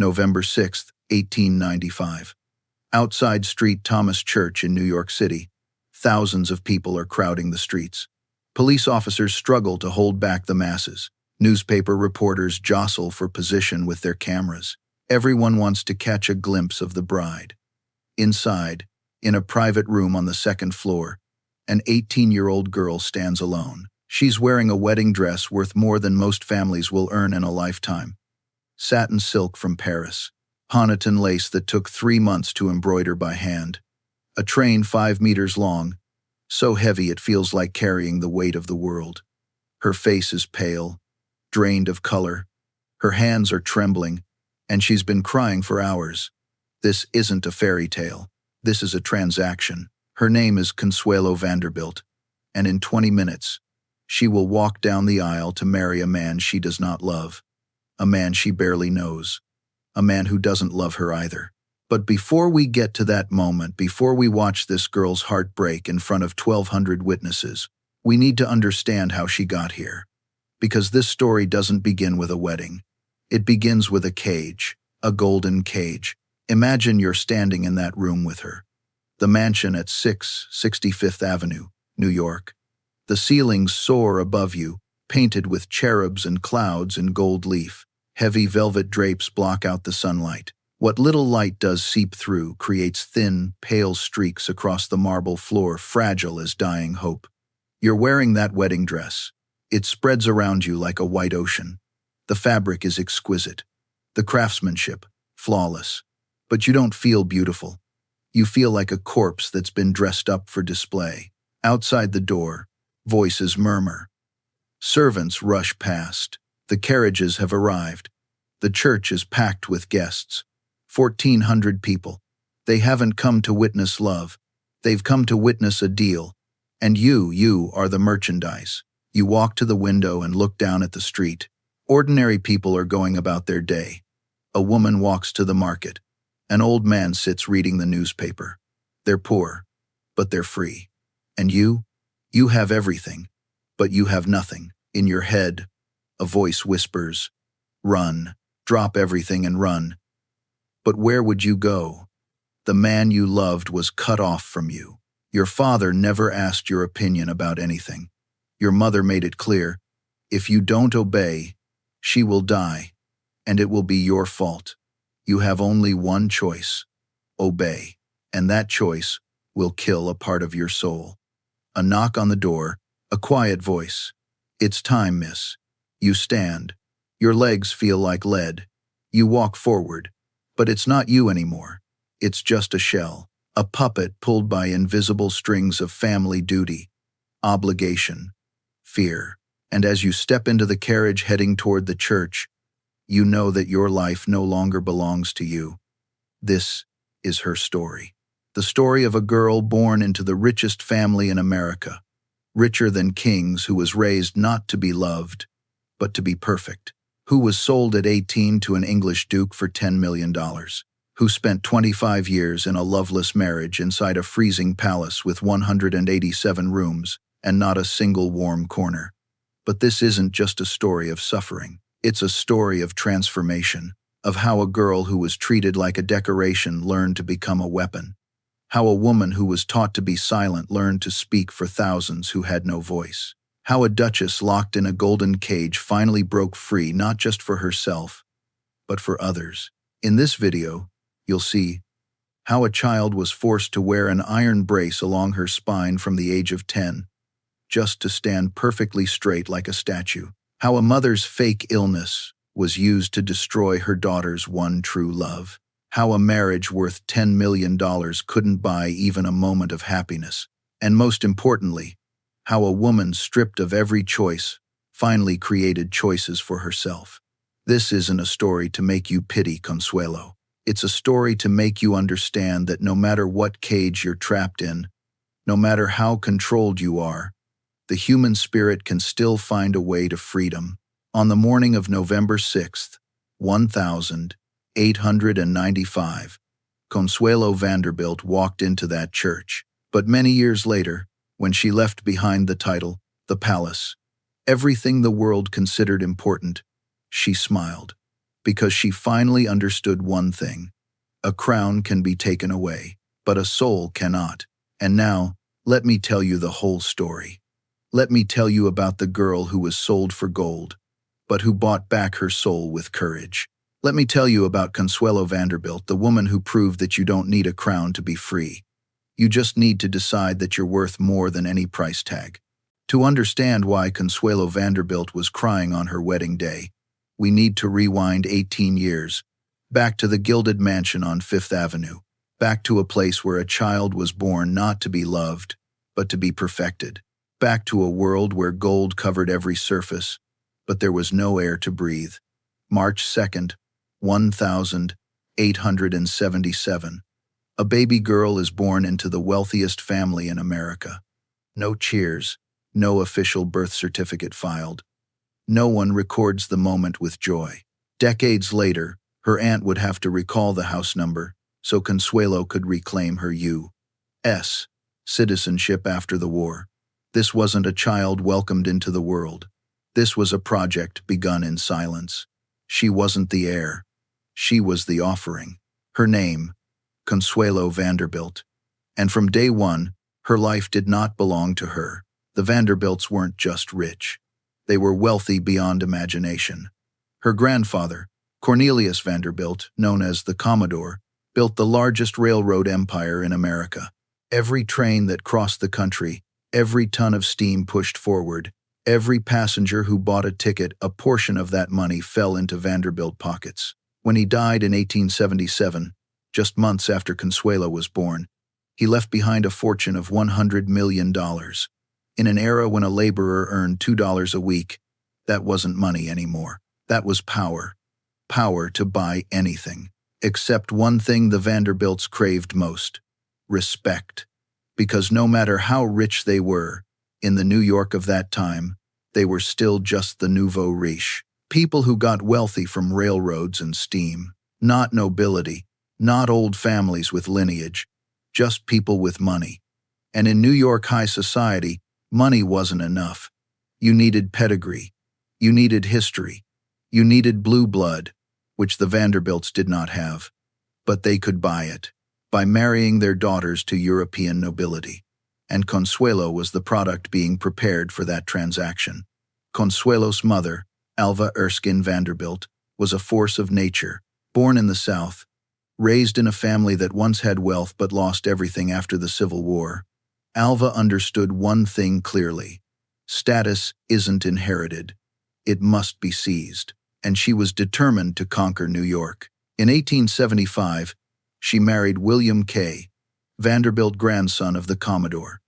November 6, 1895. Outside St. Thomas Church in New York City, thousands of people are crowding the streets. Police officers struggle to hold back the masses. Newspaper reporters jostle for position with their cameras. Everyone wants to catch a glimpse of the bride. Inside, in a private room on the second floor, an 18-year-old girl stands alone. She's wearing a wedding dress worth more than most families will earn in a lifetime. Satin silk from Paris, Honiton lace that took 3 months to embroider by hand, a train 5 meters long, so heavy it feels like carrying the weight of the world. Her face is pale, drained of color. Her hands are trembling, and she's been crying for hours. This isn't a fairy tale. This is a transaction. Her name is Consuelo Vanderbilt, and in 20 minutes, she will walk down the aisle to marry a man she does not love, a man she barely knows, a man who doesn't love her either. But before we get to that moment, before we watch this girl's heart break in front of 1,200 witnesses, we need to understand how she got here. Because this story doesn't begin with a wedding. It begins with a cage, a golden cage. Imagine you're standing in that room with her. The mansion at 665th Avenue, New York. The ceilings soar above you, painted with cherubs and clouds in gold leaf. Heavy velvet drapes block out the sunlight. What little light does seep through creates thin, pale streaks across the marble floor, fragile as dying hope. You're wearing that wedding dress. It spreads around you like a white ocean. The fabric is exquisite. The craftsmanship, flawless. But you don't feel beautiful. You feel like a corpse that's been dressed up for display. Outside the door, voices murmur. Servants rush past. The carriages have arrived. The church is packed with guests. 1,400 people. They haven't come to witness love. They've come to witness a deal. And you are the merchandise. You walk to the window and look down at the street. Ordinary people are going about their day. A woman walks to the market. An old man sits reading the newspaper. They're poor, but they're free. And you have everything, but you have nothing. In your head, a voice whispers, "Run, drop everything and run." But where would you go? The man you loved was cut off from you. Your father never asked your opinion about anything. Your mother made it clear, if you don't obey, she will die, and it will be your fault. You have only one choice: obey, and that choice will kill a part of your soul. A knock on the door, a quiet voice. "It's time, miss." You stand. Your legs feel like lead. You walk forward, but it's not you anymore. It's just a shell, a puppet pulled by invisible strings of family duty, obligation, fear. And as you step into the carriage heading toward the church, you know that your life no longer belongs to you. This is her story. The story of a girl born into the richest family in America, richer than kings, who was raised not to be loved, but to be perfect, who was sold at 18 to an English duke for $10 million, who spent 25 years in a loveless marriage inside a freezing palace with 187 rooms and not a single warm corner. But this isn't just a story of suffering. It's a story of transformation, of how a girl who was treated like a decoration learned to become a weapon. How a woman who was taught to be silent learned to speak for thousands who had no voice. How a duchess locked in a golden cage finally broke free, not just for herself, but for others. In this video, you'll see how a child was forced to wear an iron brace along her spine from the age of 10, just to stand perfectly straight like a statue. How a mother's fake illness was used to destroy her daughter's one true love. How a marriage worth $10 million couldn't buy even a moment of happiness. And most importantly, how a woman stripped of every choice finally created choices for herself. This isn't a story to make you pity Consuelo. It's a story to make you understand that no matter what cage you're trapped in, no matter how controlled you are, the human spirit can still find a way to freedom. On the morning of November 6th, 1895, Consuelo Vanderbilt walked into that church. But many years later, when she left behind the title, the palace, everything the world considered important, she smiled. Because she finally understood one thing. A crown can be taken away, but a soul cannot. And now, let me tell you the whole story. Let me tell you about the girl who was sold for gold, but who bought back her soul with courage. Let me tell you about Consuelo Vanderbilt, the woman who proved that you don't need a crown to be free. You just need to decide that you're worth more than any price tag. To understand why Consuelo Vanderbilt was crying on her wedding day, we need to rewind 18 years, back to the gilded mansion on Fifth Avenue, back to a place where a child was born not to be loved, but to be perfected, back to a world where gold covered every surface, but there was no air to breathe. March 2nd, 1877. A baby girl is born into the wealthiest family in America. No cheers, no official birth certificate filed. No one records the moment with joy. Decades later, her aunt would have to recall the house number so Consuelo could reclaim her U.S. citizenship after the war. This wasn't a child welcomed into the world. This was a project begun in silence. She wasn't the heir. She was the offering. Her name, Consuelo Vanderbilt. And from day one, her life did not belong to her. The Vanderbilts weren't just rich. They were wealthy beyond imagination. Her grandfather, Cornelius Vanderbilt, known as the Commodore, built the largest railroad empire in America. Every train that crossed the country, every ton of steam pushed forward, every passenger who bought a ticket, a portion of that money fell into Vanderbilt pockets. When he died in 1877, just months after Consuelo was born, he left behind a fortune of $100 million. In an era when a laborer earned $2 a week, that wasn't money anymore. That was power. Power to buy anything. Except one thing the Vanderbilts craved most: respect. Because no matter how rich they were, in the New York of that time, they were still just the nouveau riche. People who got wealthy from railroads and steam. Not nobility, not old families with lineage, just people with money. And in New York high society, money wasn't enough. You needed pedigree. You needed history. You needed blue blood, which the Vanderbilts did not have. But they could buy it by marrying their daughters to European nobility. And Consuelo was the product being prepared for that transaction. Consuelo's mother, Alva Erskine Vanderbilt, was a force of nature, born in the South, raised in a family that once had wealth but lost everything after the Civil War. Alva understood one thing clearly: status isn't inherited. It must be seized. And she was determined to conquer New York. In 1875, she married William K. Vanderbilt, grandson of the Commodore.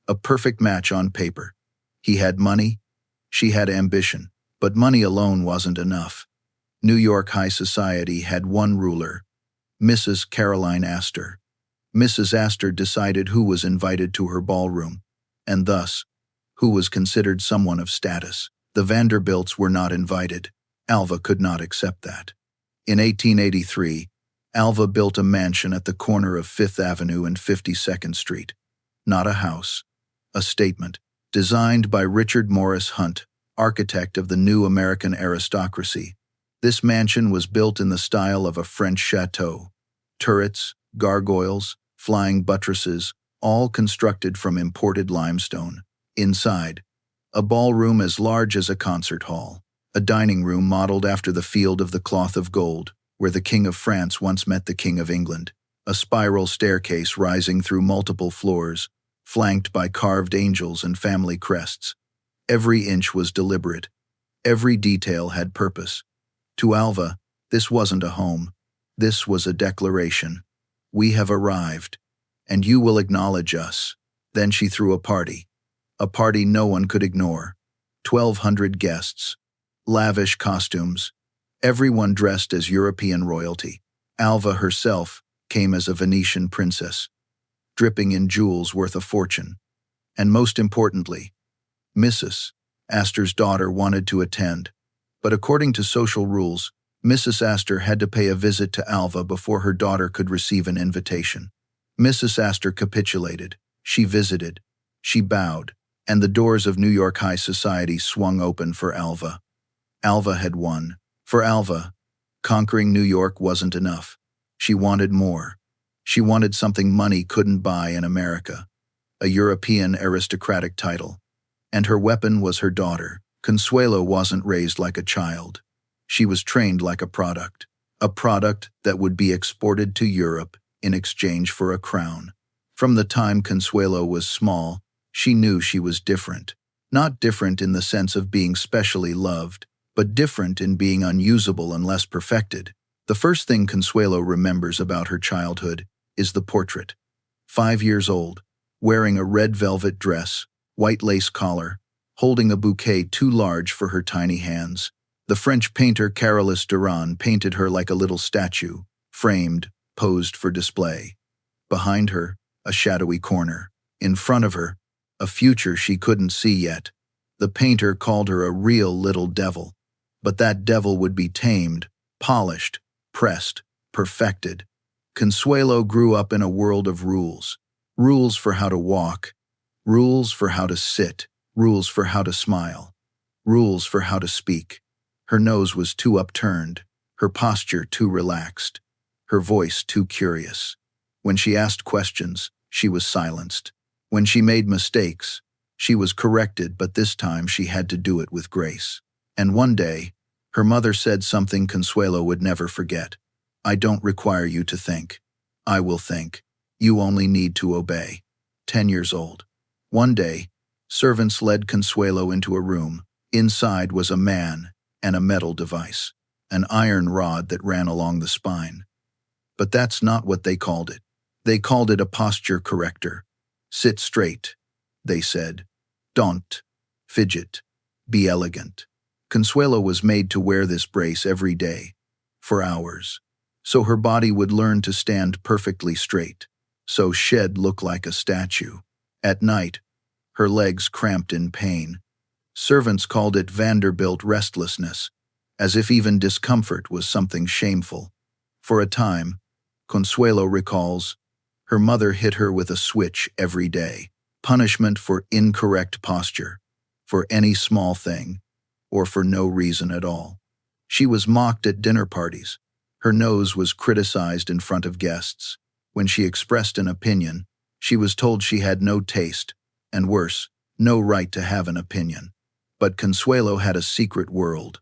A perfect match on paper. He had money, she had ambition, but money alone wasn't enough. New York high society had one ruler, Mrs. Caroline Astor. Mrs. Astor decided who was invited to her ballroom, and thus, who was considered someone of status. The Vanderbilts were not invited. Alva could not accept that. In 1883, Alva built a mansion at the corner of Fifth Avenue and 52nd Street. Not a house, a statement, designed by Richard Morris Hunt, architect of the new American aristocracy. This mansion was built in the style of a French chateau. Turrets, gargoyles, flying buttresses, all constructed from imported limestone. Inside, a ballroom as large as a concert hall. A dining room modeled after the Field of the Cloth of Gold, where the King of France once met the King of England. A spiral staircase rising through multiple floors, flanked by carved angels and family crests. Every inch was deliberate. Every detail had purpose. To Alva, this wasn't a home. This was a declaration. We have arrived, and you will acknowledge us. Then she threw a party. A party no one could ignore. 1,200 guests. Lavish costumes, everyone dressed as European royalty. Alva herself came as a Venetian princess, dripping in jewels worth a fortune. And most importantly, Mrs. Astor's daughter wanted to attend, but according to social rules, Mrs. Astor had to pay a visit to Alva before her daughter could receive an invitation. Mrs. Astor capitulated. She visited. She bowed, and the doors of New York high society swung open for Alva. Alva had won. For Alva, Conquering New York wasn't enough. She wanted more. She wanted something money couldn't buy in America, a European aristocratic title. And her weapon was her daughter. Consuelo wasn't raised like a child. She was trained like a product that would be exported to Europe in exchange for a crown. From the time Consuelo was small, she knew she was different. Not different in the sense of being specially loved, but different in being unusable and less perfected. The first thing Consuelo remembers about her childhood is the portrait. 5 years old, wearing a red velvet dress, white lace collar, holding a bouquet too large for her tiny hands. The French painter Carolus Duran painted her like a little statue, framed, posed for display. Behind her, a shadowy corner. In front of her, a future she couldn't see yet. The painter called her a real little devil. But that devil would be tamed, polished, pressed, perfected. Consuelo grew up in a world of rules. Rules for how to walk, rules for how to sit, rules for how to smile, rules for how to speak. Her nose was too upturned, her posture too relaxed, her voice too curious. When she asked questions, she was silenced. When she made mistakes, she was corrected, but this time she had to do it with grace. And one day, her mother said something Consuelo would never forget. "I don't require you to think. I will think. You only need to obey." 10 years old. One day, servants led Consuelo into a room. Inside was a man and a metal device, an iron rod that ran along the spine. But that's not what they called it. They called it a posture corrector. "Sit straight," they said. "Don't fidget. Be elegant." Consuelo was made to wear this brace every day, for hours, so her body would learn to stand perfectly straight, so she'd look like a statue. At night, her legs cramped in pain. Servants called it Vanderbilt restlessness, as if even discomfort was something shameful. For a time, Consuelo recalls, her mother hit her with a switch every day, punishment for incorrect posture, for any small thing, or for no reason at all. She was mocked at dinner parties. Her nose was criticized in front of guests. When she expressed an opinion, she was told she had no taste, and worse, no right to have an opinion. But Consuelo had a secret world.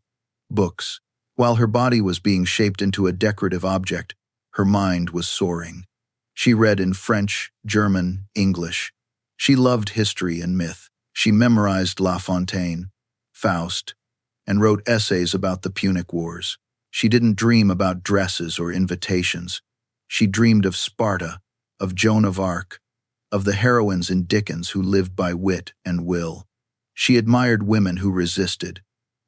Books. While her body was being shaped into a decorative object, her mind was soaring. She read in French, German, English. She loved history and myth. She memorized La Fontaine, Faust, and wrote essays about the Punic Wars. She didn't dream about dresses or invitations. She dreamed of Sparta, of Joan of Arc, of the heroines in Dickens who lived by wit and will. She admired women who resisted,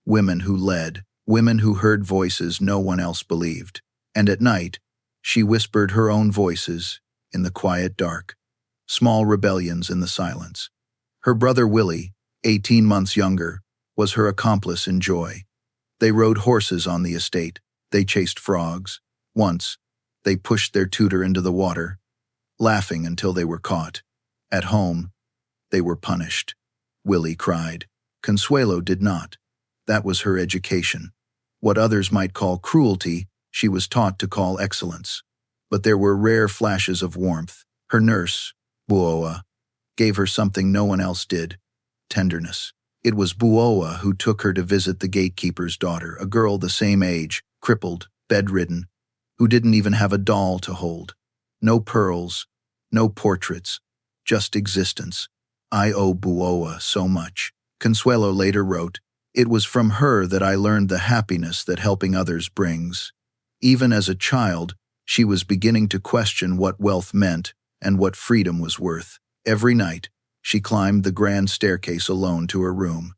women who led, women who heard voices no one else believed. And at night, she whispered her own voices in the quiet dark, small rebellions in the silence. Her brother Willie, 18 months younger, was her accomplice in joy. They rode horses on the estate. They chased frogs. Once, they pushed their tutor into the water, laughing until they were caught. At home, they were punished. Willie cried. Consuelo did not. That was her education. What others might call cruelty, she was taught to call excellence. But there were rare flashes of warmth. Her nurse, Buoa, gave her something no one else did: tenderness. It was Buoa who took her to visit the gatekeeper's daughter, a girl the same age, crippled, bedridden, who didn't even have a doll to hold. No pearls, no portraits, just existence. "I owe Buoa so much." Consuelo later wrote, "It was from her that I learned the happiness that helping others brings." Even as a child, she was beginning to question what wealth meant and what freedom was worth. Every night, she climbed the grand staircase alone to her room.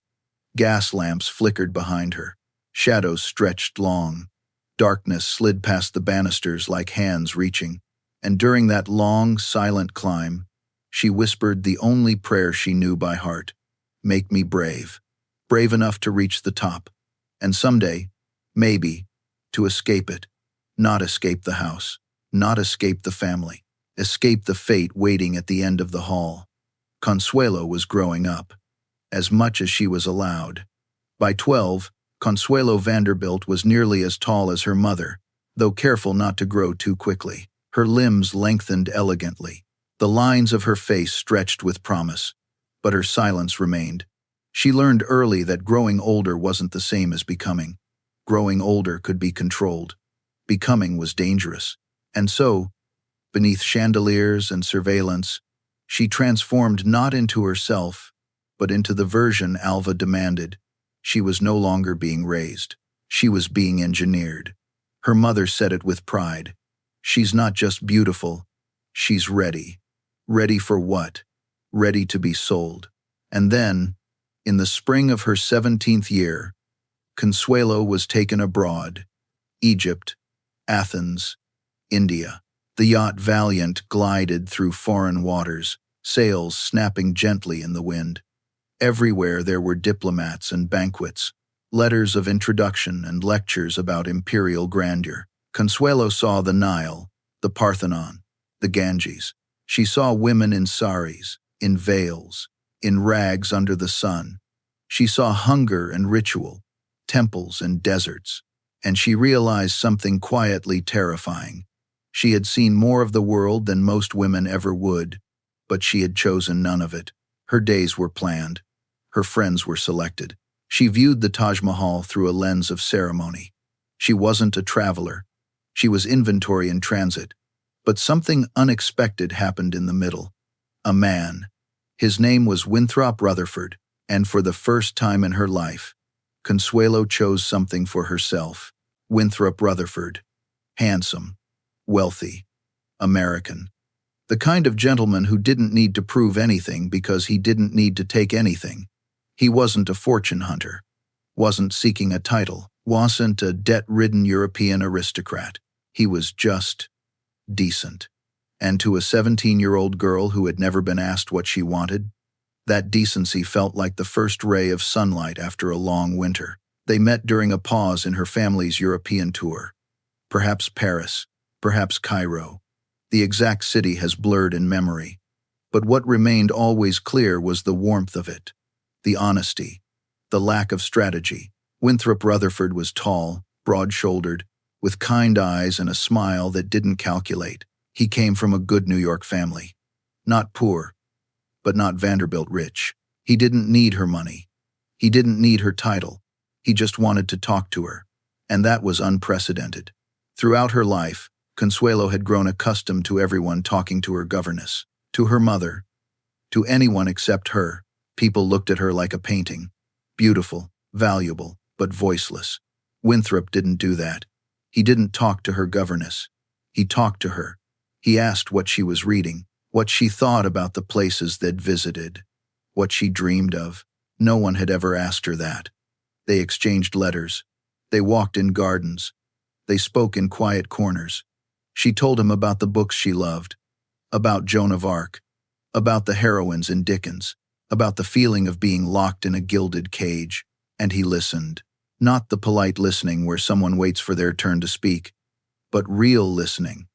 Gas lamps flickered behind her. Shadows stretched long. Darkness slid past the banisters like hands reaching. And during that long, silent climb, she whispered the only prayer she knew by heart: "Make me brave. Brave enough to reach the top. And someday, maybe, to escape it. Not escape the house. Not escape the family. Escape the fate waiting at the end of the hall." Consuelo was growing up, as much as she was allowed. By 12, Consuelo Vanderbilt was nearly as tall as her mother, though careful not to grow too quickly. Her limbs lengthened elegantly. The lines of her face stretched with promise, but her silence remained. She learned early that growing older wasn't the same as becoming. Growing older could be controlled. Becoming was dangerous. And so, beneath chandeliers and surveillance, she transformed not into herself, but into the version Alva demanded. She was no longer being raised. She was being engineered. Her mother said it with pride. She's not just beautiful, she's ready. Ready for what? Ready to be sold. And then, in the spring of her 17th year, Consuelo was taken abroad. Egypt, Athens, India. The yacht Valiant glided through foreign waters, sails snapping gently in the wind. Everywhere there were diplomats and banquets, letters of introduction and lectures about imperial grandeur. Consuelo saw the Nile, the Parthenon, the Ganges. She saw women in saris, in veils, in rags under the sun. She saw hunger and ritual, temples and deserts, and she realized something quietly terrifying. She had seen more of the world than most women ever would, but she had chosen none of it. Her days were planned. Her friends were selected. She viewed the Taj Mahal through a lens of ceremony. She wasn't a traveler. She was inventory in transit. But something unexpected happened in the middle. A man. His name was Winthrop Rutherford, and for the first time in her life, Consuelo chose something for herself. Winthrop Rutherford. Handsome. Wealthy. American. The kind of gentleman who didn't need to prove anything because he didn't need to take anything. He wasn't a fortune hunter. Wasn't seeking a title. Wasn't a debt-ridden European aristocrat. He was just decent. And to a 17-year-old girl who had never been asked what she wanted, that decency felt like the first ray of sunlight after a long winter. They met during a pause in her family's European tour. Perhaps Paris, perhaps Cairo. The exact city has blurred in memory. But what remained always clear was the warmth of it, the honesty, the lack of strategy. Winthrop Rutherford was tall, broad-shouldered, with kind eyes and a smile that didn't calculate. He came from a good New York family. Not poor, but not Vanderbilt rich. He didn't need her money. He didn't need her title. He just wanted to talk to her. And that was unprecedented. Throughout her life, Consuelo had grown accustomed to everyone talking to her governess, to her mother, to anyone except her. People looked at her like a painting. Beautiful, valuable, but voiceless. Winthrop didn't do that. He didn't talk to her governess. He talked to her. He asked what she was reading, what she thought about the places they'd visited, what she dreamed of. No one had ever asked her that. They exchanged letters. They walked in gardens. They spoke in quiet corners. She told him about the books she loved, about Joan of Arc, about the heroines in Dickens, about the feeling of being locked in a gilded cage, and he listened. Not the polite listening where someone waits for their turn to speak, but real listening,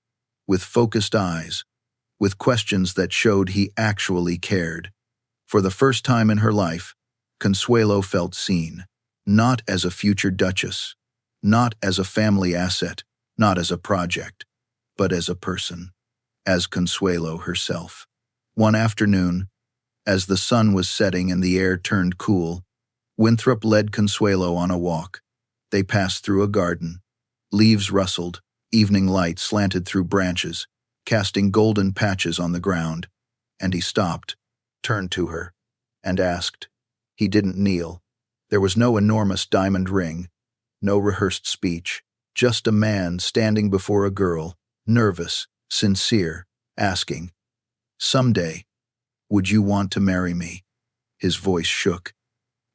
with focused eyes, with questions that showed he actually cared. For the first time in her life, Consuelo felt seen, not as a future duchess, not as a family asset, not as a project, but as a person, as Consuelo herself. One afternoon, as the sun was setting and the air turned cool, Winthrop led Consuelo on a walk. They passed through a garden. Leaves rustled, evening light slanted through branches, casting golden patches on the ground, and he stopped, turned to her, and asked. He didn't kneel. There was no enormous diamond ring, no rehearsed speech, just a man standing before a girl, nervous, sincere, asking, "Someday, would you want to marry me?" His voice shook.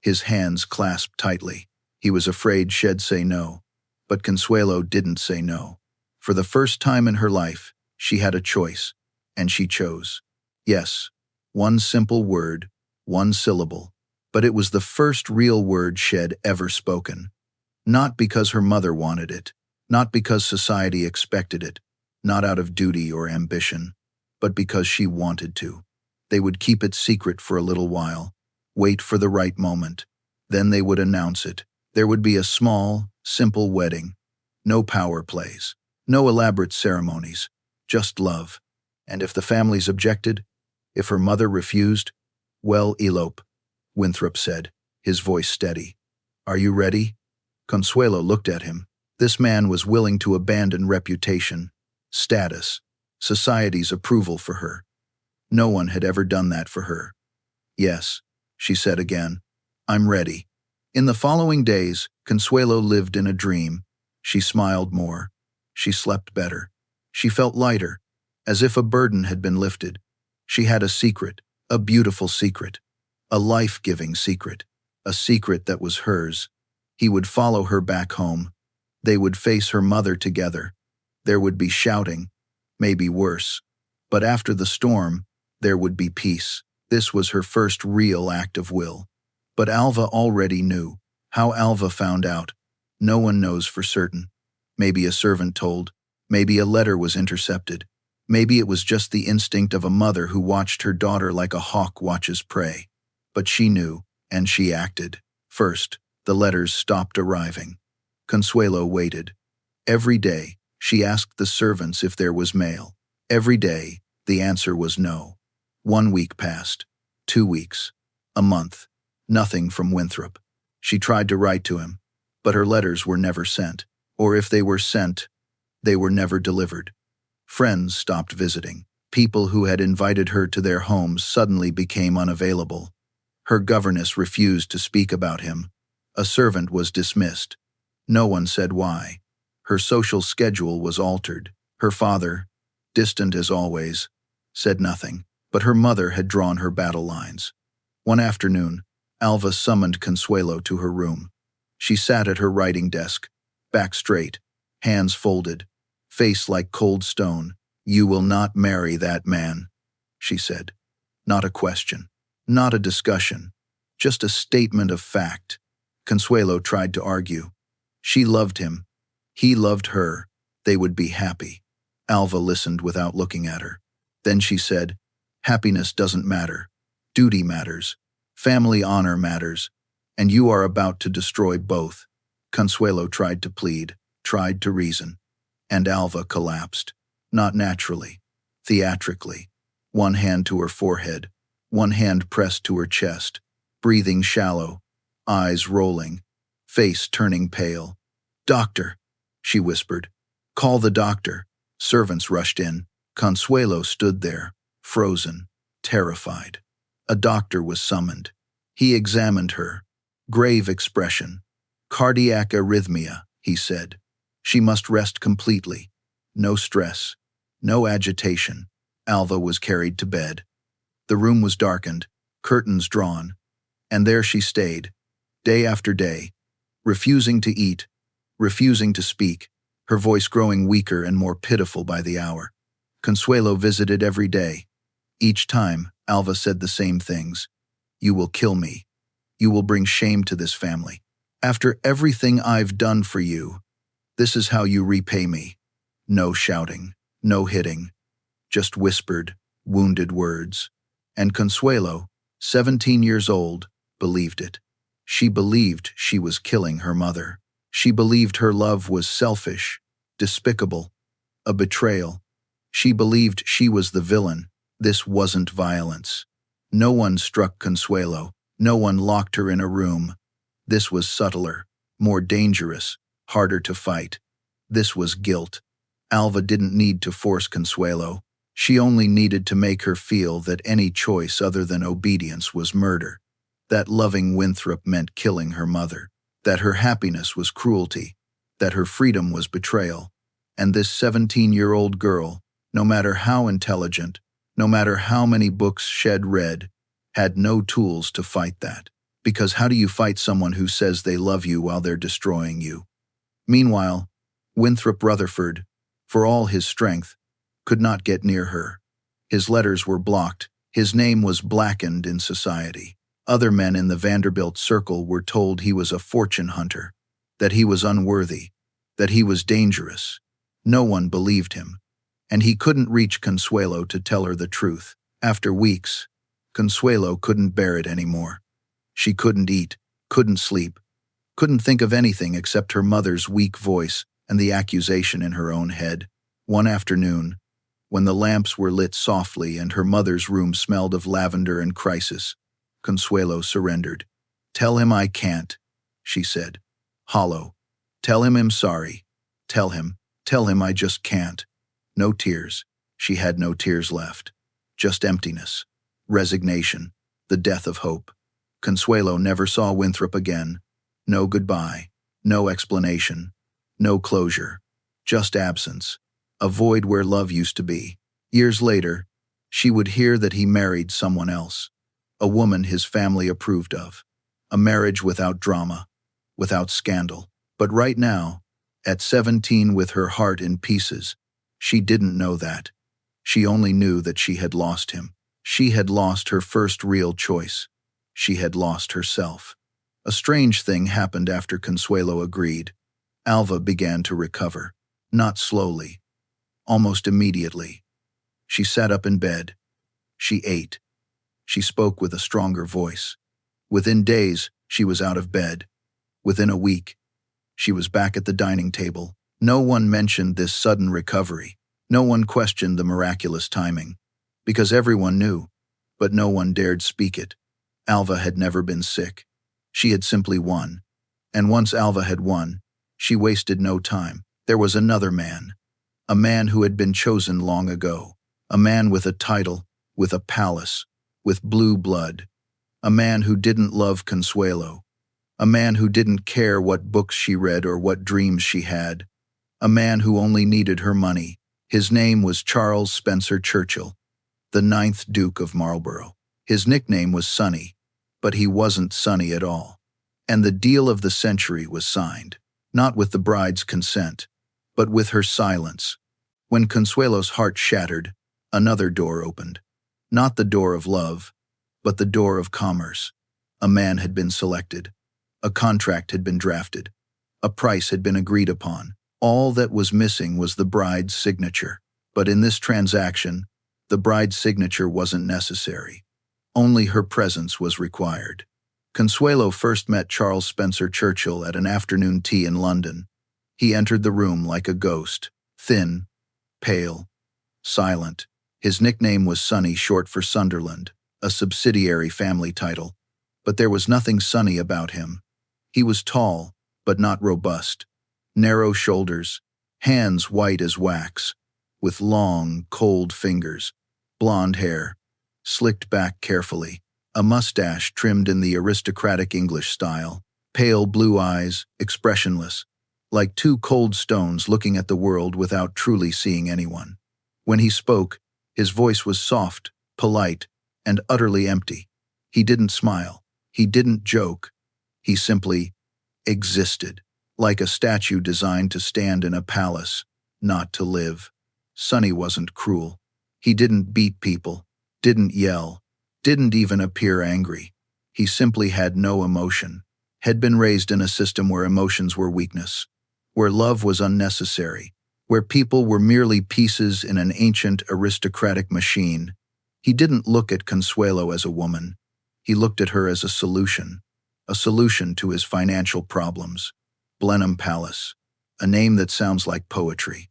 His hands clasped tightly. He was afraid she'd say no, but Consuelo didn't say no. For the first time in her life, she had a choice, and she chose. Yes, one simple word, one syllable, but it was the first real word she'd ever spoken. Not because her mother wanted it, not because society expected it, not out of duty or ambition, but because she wanted to. They would keep it secret for a little while, wait for the right moment. Then they would announce it, There would be a small, simple wedding. No power plays. No elaborate ceremonies. Just love. And if the families objected, if her mother refused, well, elope, Winthrop said, his voice steady. Are you ready? Consuelo looked at him. This man was willing to abandon reputation, status, society's approval for her. No one had ever done that for her. Yes, she said again. I'm ready. In the following days, Consuelo lived in a dream. She smiled more. She slept better. She felt lighter, as if a burden had been lifted. She had a secret, a beautiful secret, a life-giving secret, a secret that was hers. He would follow her back home. They would face her mother together. There would be shouting, maybe worse. But after the storm, there would be peace. This was her first real act of will. But Alva already knew. How Alva found out, no one knows for certain. Maybe a servant told. Maybe a letter was intercepted. Maybe it was just the instinct of a mother who watched her daughter like a hawk watches prey. But she knew, and she acted. First, the letters stopped arriving. Consuelo waited. Every day, she asked the servants if there was mail. Every day, the answer was no. 1 week passed. 2 weeks. A month. Nothing from Winthrop. She tried to write to him, but her letters were never sent. Or if they were sent, they were never delivered. Friends stopped visiting. People who had invited her to their homes suddenly became unavailable. Her governess refused to speak about him. A servant was dismissed. No one said why. Her social schedule was altered. Her father, distant as always, said nothing, but her mother had drawn her battle lines. One afternoon, Alva summoned Consuelo to her room. She sat at her writing desk, back straight, hands folded, face like cold stone. You will not marry that man, she said. Not a question, not a discussion, just a statement of fact. Consuelo tried to argue. She loved him. He loved her. They would be happy. Alva listened without looking at her. Then she said, happiness doesn't matter. Duty matters. Family honor matters. And you are about to destroy both. Consuelo tried to plead, tried to reason. And Alva collapsed. Not naturally. Theatrically. One hand to her forehead. One hand pressed to her chest. Breathing shallow. Eyes rolling. Face turning pale. Doctor, she whispered. Call the doctor. Servants rushed in. Consuelo stood there, frozen, terrified. A doctor was summoned. He examined her. Grave expression. Cardiac arrhythmia, he said. She must rest completely. No stress. No agitation. Alva was carried to bed. The room was darkened, curtains drawn. And there she stayed, day after day, refusing to eat, refusing to speak, her voice growing weaker and more pitiful by the hour. Consuelo visited every day. Each time, Alva said the same things. You will kill me. You will bring shame to this family. After everything I've done for you, this is how you repay me. No shouting, no hitting, just whispered, wounded words. And Consuelo, 17 years old, believed it. She believed she was killing her mother. She believed her love was selfish, despicable, a betrayal. She believed she was the villain. This wasn't violence. No one struck Consuelo. No one locked her in a room. This was subtler, more dangerous, harder to fight. This was guilt. Alva didn't need to force Consuelo. She only needed to make her feel that any choice other than obedience was murder. That loving Winthrop meant killing her mother. That her happiness was cruelty. That her freedom was betrayal. And this 17-year-old girl, no matter how intelligent, no matter how many books she'd read, had no tools to fight that. Because how do you fight someone who says they love you while they're destroying you? Meanwhile, Winthrop Rutherford, for all his strength, could not get near her. His letters were blocked. His name was blackened in society. Other men in the Vanderbilt circle were told he was a fortune hunter, that he was unworthy, that he was dangerous. No one believed him, and he couldn't reach Consuelo to tell her the truth. After weeks, Consuelo couldn't bear it anymore. She couldn't eat, couldn't sleep, Couldn't think of anything except her mother's weak voice and the accusation in her own head. One afternoon, when the lamps were lit softly and her mother's room smelled of lavender and crisis, Consuelo surrendered. "Tell him I can't," she said. Hollow. "Tell him I'm sorry. Tell him I just can't." No tears. She had no tears left. Just emptiness. Resignation. The death of hope. Consuelo never saw Winthrop again. No goodbye. No explanation. No closure. Just absence. A void where love used to be. Years later, she would hear that he married someone else. A woman his family approved of. A marriage without drama. Without scandal. But right now, at 17 with her heart in pieces, she didn't know that. She only knew that she had lost him. She had lost her first real choice. She had lost herself. A strange thing happened after Consuelo agreed. Alva began to recover. Not slowly. Almost immediately. She sat up in bed. She ate. She spoke with a stronger voice. Within days, she was out of bed. Within a week, she was back at the dining table. No one mentioned this sudden recovery. No one questioned the miraculous timing. Because everyone knew, but no one dared speak it. Alva had never been sick. She had simply won. And once Alva had won, she wasted no time. There was another man. A man who had been chosen long ago. A man with a title, with a palace, with blue blood. A man who didn't love Consuelo. A man who didn't care what books she read or what dreams she had. A man who only needed her money. His name was Charles Spencer Churchill, the 9th Duke of Marlborough. His nickname was Sonny, but he wasn't Sonny at all. And the deal of the century was signed, not with the bride's consent, but with her silence. When Consuelo's heart shattered, another door opened. Not the door of love, but the door of commerce. A man had been selected. A contract had been drafted. A price had been agreed upon. All that was missing was the bride's signature. But in this transaction, the bride's signature wasn't necessary. Only her presence was required. Consuelo first met Charles Spencer Churchill at an afternoon tea in London. He entered the room like a ghost, thin, pale, silent. His nickname was Sonny, short for Sunderland, a subsidiary family title. But there was nothing sunny about him. He was tall, but not robust. Narrow shoulders, hands white as wax, with long, cold fingers, blonde hair, slicked back carefully, a mustache trimmed in the aristocratic English style, pale blue eyes, expressionless, like two cold stones looking at the world without truly seeing anyone. When he spoke, his voice was soft, polite, and utterly empty. He didn't smile. He didn't joke. He simply existed, like a statue designed to stand in a palace, not to live. Sonny wasn't cruel. He didn't beat people, didn't yell, didn't even appear angry. He simply had no emotion, had been raised in a system where emotions were weakness, where love was unnecessary, where people were merely pieces in an ancient aristocratic machine. He didn't look at Consuelo as a woman. He looked at her as a solution to his financial problems. Blenheim Palace, a name that sounds like poetry.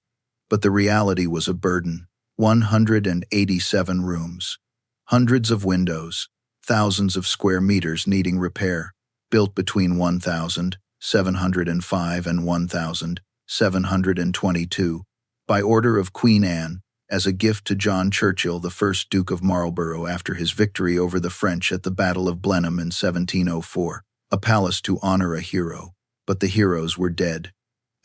But the reality was a burden. 187 rooms, hundreds of windows, thousands of square meters needing repair, built between 1705 and 1722, by order of Queen Anne, as a gift to John Churchill, the first Duke of Marlborough after his victory over the French at the Battle of Blenheim in 1704, a palace to honor a hero. But the heroes were dead,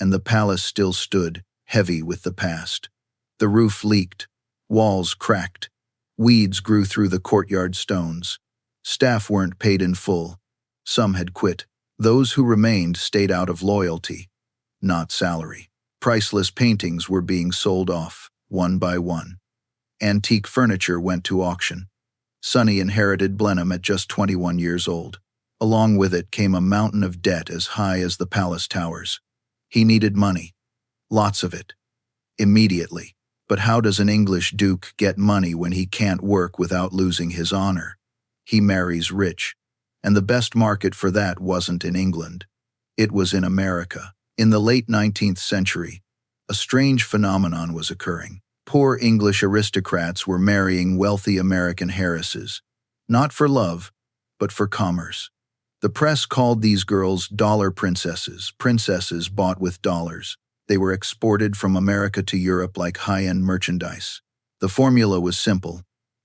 and the palace still stood, heavy with the past. The roof leaked, walls cracked, weeds grew through the courtyard stones. Staff weren't paid in full. Some had quit. Those who remained stayed out of loyalty, not salary. Priceless paintings were being sold off, one by one. Antique furniture went to auction. Sonny inherited Blenheim at just 21 years old. Along with it came a mountain of debt as high as the palace towers. He needed money. Lots of it. Immediately. But how does an English duke get money when he can't work without losing his honor? He marries rich. And the best market for that wasn't in England. It was in America. In the late 19th century, a strange phenomenon was occurring. Poor English aristocrats were marrying wealthy American heiresses, not for love, but for commerce. The press called these girls dollar princesses, princesses bought with dollars. They were exported from America to Europe like high-end merchandise. The formula was simple.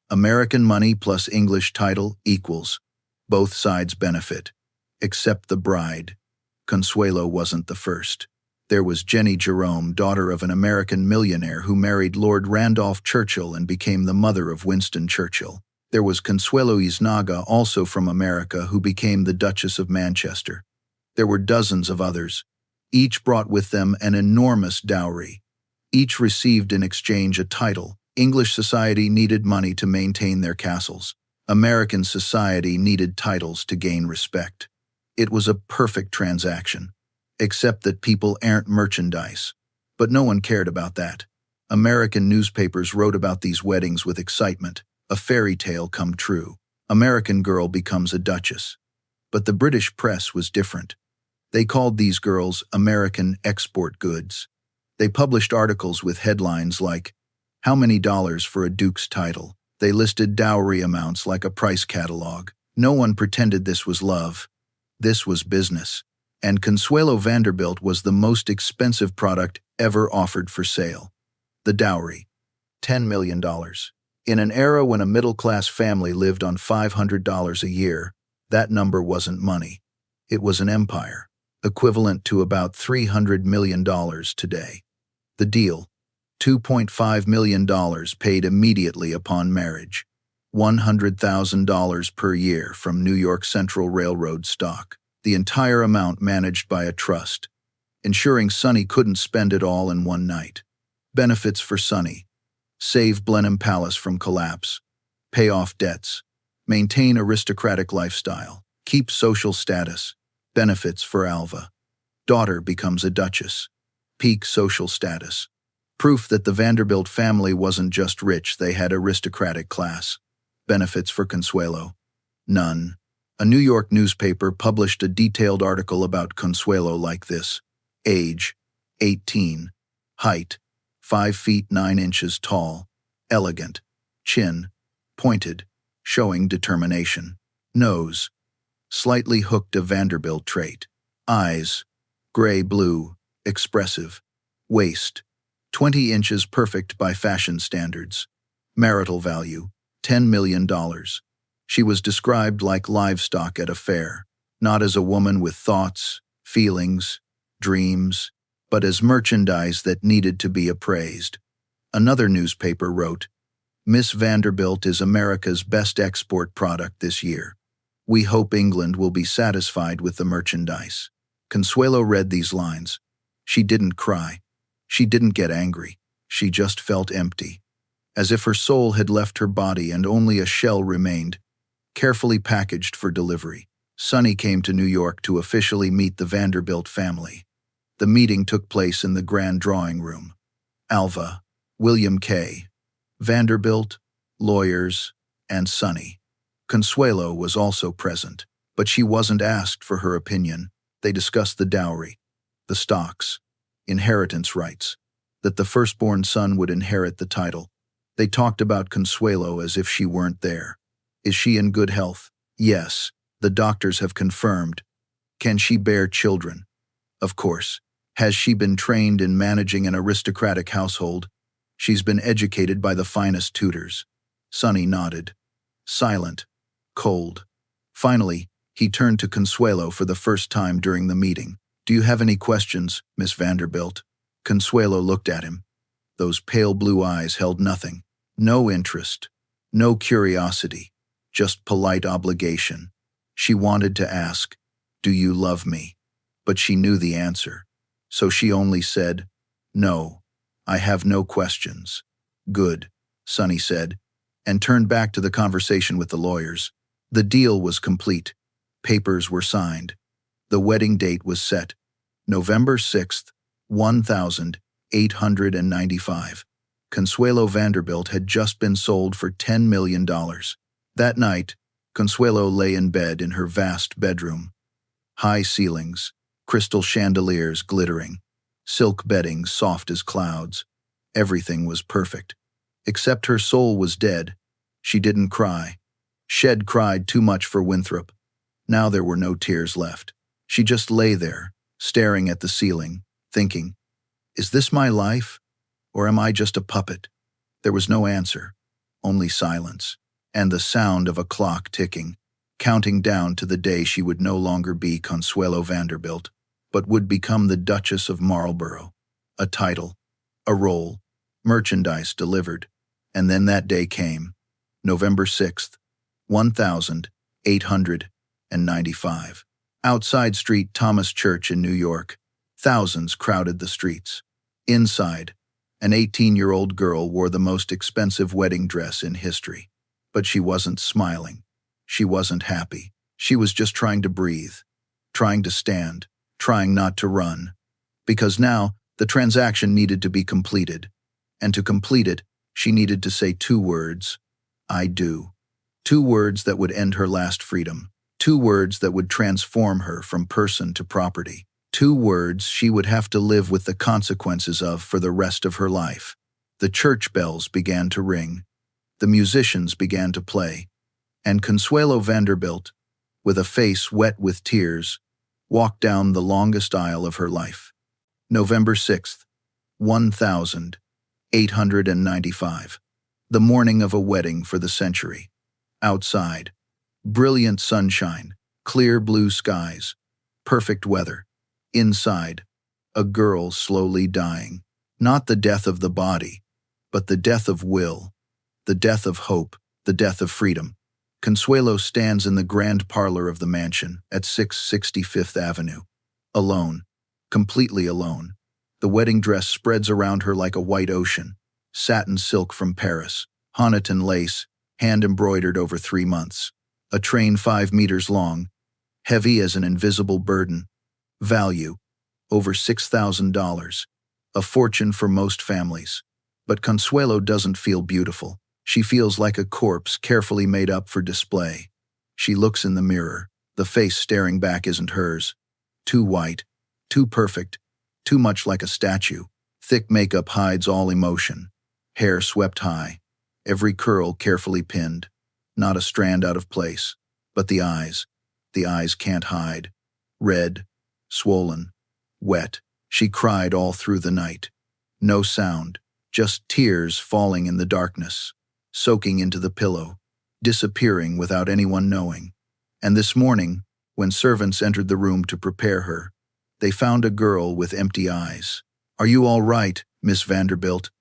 American money plus English title equals. Both sides benefit. Except the bride. Consuelo wasn't the first. There was Jenny Jerome, daughter of an American millionaire who married Lord Randolph Churchill and became the mother of Winston Churchill. There was Consuelo Iznaga, also from America, who became the Duchess of Manchester. There were dozens of others. Each brought with them an enormous dowry. Each received in exchange a title. English society needed money to maintain their castles. American society needed titles to gain respect. It was a perfect transaction, except that people aren't merchandise. But no one cared about that. American newspapers wrote about these weddings with excitement. A fairy tale come true. American girl becomes a duchess. But the British press was different. They called these girls American export goods. They published articles with headlines like, "How many dollars for a duke's title?" They listed dowry amounts like a price catalog. No one pretended this was love. This was business. And Consuelo Vanderbilt was the most expensive product ever offered for sale. The dowry, $10 million. In an era when a middle-class family lived on $500 a year, that number wasn't money. It was an empire, equivalent to about $300 million today. The deal, $2.5 million paid immediately upon marriage, $100,000 per year from New York Central Railroad stock, the entire amount managed by a trust, ensuring Sonny couldn't spend it all in one night. Benefits for Sonny: save Blenheim Palace from collapse, pay off debts, maintain aristocratic lifestyle, keep social status. Benefits for Alva: daughter becomes a duchess, peak social status. Proof that the Vanderbilt family wasn't just rich, they had aristocratic class. Benefits for Consuelo: none. A New York newspaper published a detailed article about Consuelo like this: age, 18, height, 5 feet 9 inches tall, elegant, chin, pointed, showing determination, nose, slightly hooked, a Vanderbilt trait, eyes, gray-blue, expressive, waist, 20 inches, perfect by fashion standards, marital value, $10 million. She was described like livestock at a fair, not as a woman with thoughts, feelings, dreams, but as merchandise that needed to be appraised. Another newspaper wrote, "Miss Vanderbilt is America's best export product this year. We hope England will be satisfied with the merchandise." Consuelo read these lines. She didn't cry. She didn't get angry. She just felt empty, as if her soul had left her body and only a shell remained, carefully packaged for delivery. Sonny came to New York to officially meet the Vanderbilt family. The meeting took place in the grand drawing room. Alva, William K. Vanderbilt, lawyers, and Sonny. Consuelo was also present, but she wasn't asked for her opinion. They discussed the dowry, the stocks, inheritance rights, that the firstborn son would inherit the title. They talked about Consuelo as if she weren't there. Is she in good health? Yes, the doctors have confirmed. Can she bear children? Of course. Has she been trained in managing an aristocratic household? She's been educated by the finest tutors. Sonny nodded. Silent, cold. Finally, he turned to Consuelo for the first time during the meeting. "Do you have any questions, Miss Vanderbilt?" Consuelo looked at him. Those pale blue eyes held nothing. No interest, no curiosity, just polite obligation. She wanted to ask, "Do you love me?" But she knew the answer. So she only said, "No, I have no questions." "Good," Sonny said, and turned back to the conversation with the lawyers. The deal was complete. Papers were signed. The wedding date was set, November 6th, 1895. Consuelo Vanderbilt had just been sold for $10 million. That night, Consuelo lay in bed in her vast bedroom. High ceilings, crystal chandeliers glittering, silk bedding soft as clouds. Everything was perfect. Except her soul was dead. She didn't cry. Shed cried too much for Winthrop. Now there were no tears left. She just lay there, staring at the ceiling, thinking, "Is this my life? Or am I just a puppet?" There was no answer, only silence, and the sound of a clock ticking, counting down to the day she would no longer be Consuelo Vanderbilt, but would become the Duchess of Marlborough. A title, a role, merchandise delivered. And then that day came, November 6th, 1895. Outside Street Thomas Church in New York, thousands crowded the streets. Inside, an 18-year-old girl wore the most expensive wedding dress in history. But she wasn't smiling. She wasn't happy. She was just trying to breathe, trying to stand, trying not to run. Because now, the transaction needed to be completed. And to complete it, she needed to say 2 words, "I do." 2 words that would end her last freedom. 2 words that would transform her from person to property. 2 words she would have to live with the consequences of for the rest of her life. The church bells began to ring. The musicians began to play. And Consuelo Vanderbilt, with a face wet with tears, walked down the longest aisle of her life. November 6th, 1895. The morning of a wedding for the century. Outside, brilliant sunshine, clear blue skies, perfect weather. Inside, a girl slowly dying. Not the death of the body, but the death of will, the death of hope, the death of freedom. Consuelo stands in the grand parlor of the mansion at 665th Avenue. Alone, completely alone. The wedding dress spreads around her like a white ocean. Satin silk from Paris, Honiton lace, hand-embroidered over 3 months. A train 5 meters long, heavy as an invisible burden. Value, over $6,000. A fortune for most families. But Consuelo doesn't feel beautiful. She feels like a corpse carefully made up for display. She looks in the mirror. The face staring back isn't hers. Too white, too perfect, too much like a statue. Thick makeup hides all emotion. Hair swept high, every curl carefully pinned. Not a strand out of place. But the eyes can't hide. Red, swollen, wet. She cried all through the night. No sound, just tears falling in the darkness, soaking into the pillow, disappearing without anyone knowing. And this morning, when servants entered the room to prepare her, they found a girl with empty eyes. "Are you all right, Miss Vanderbilt?"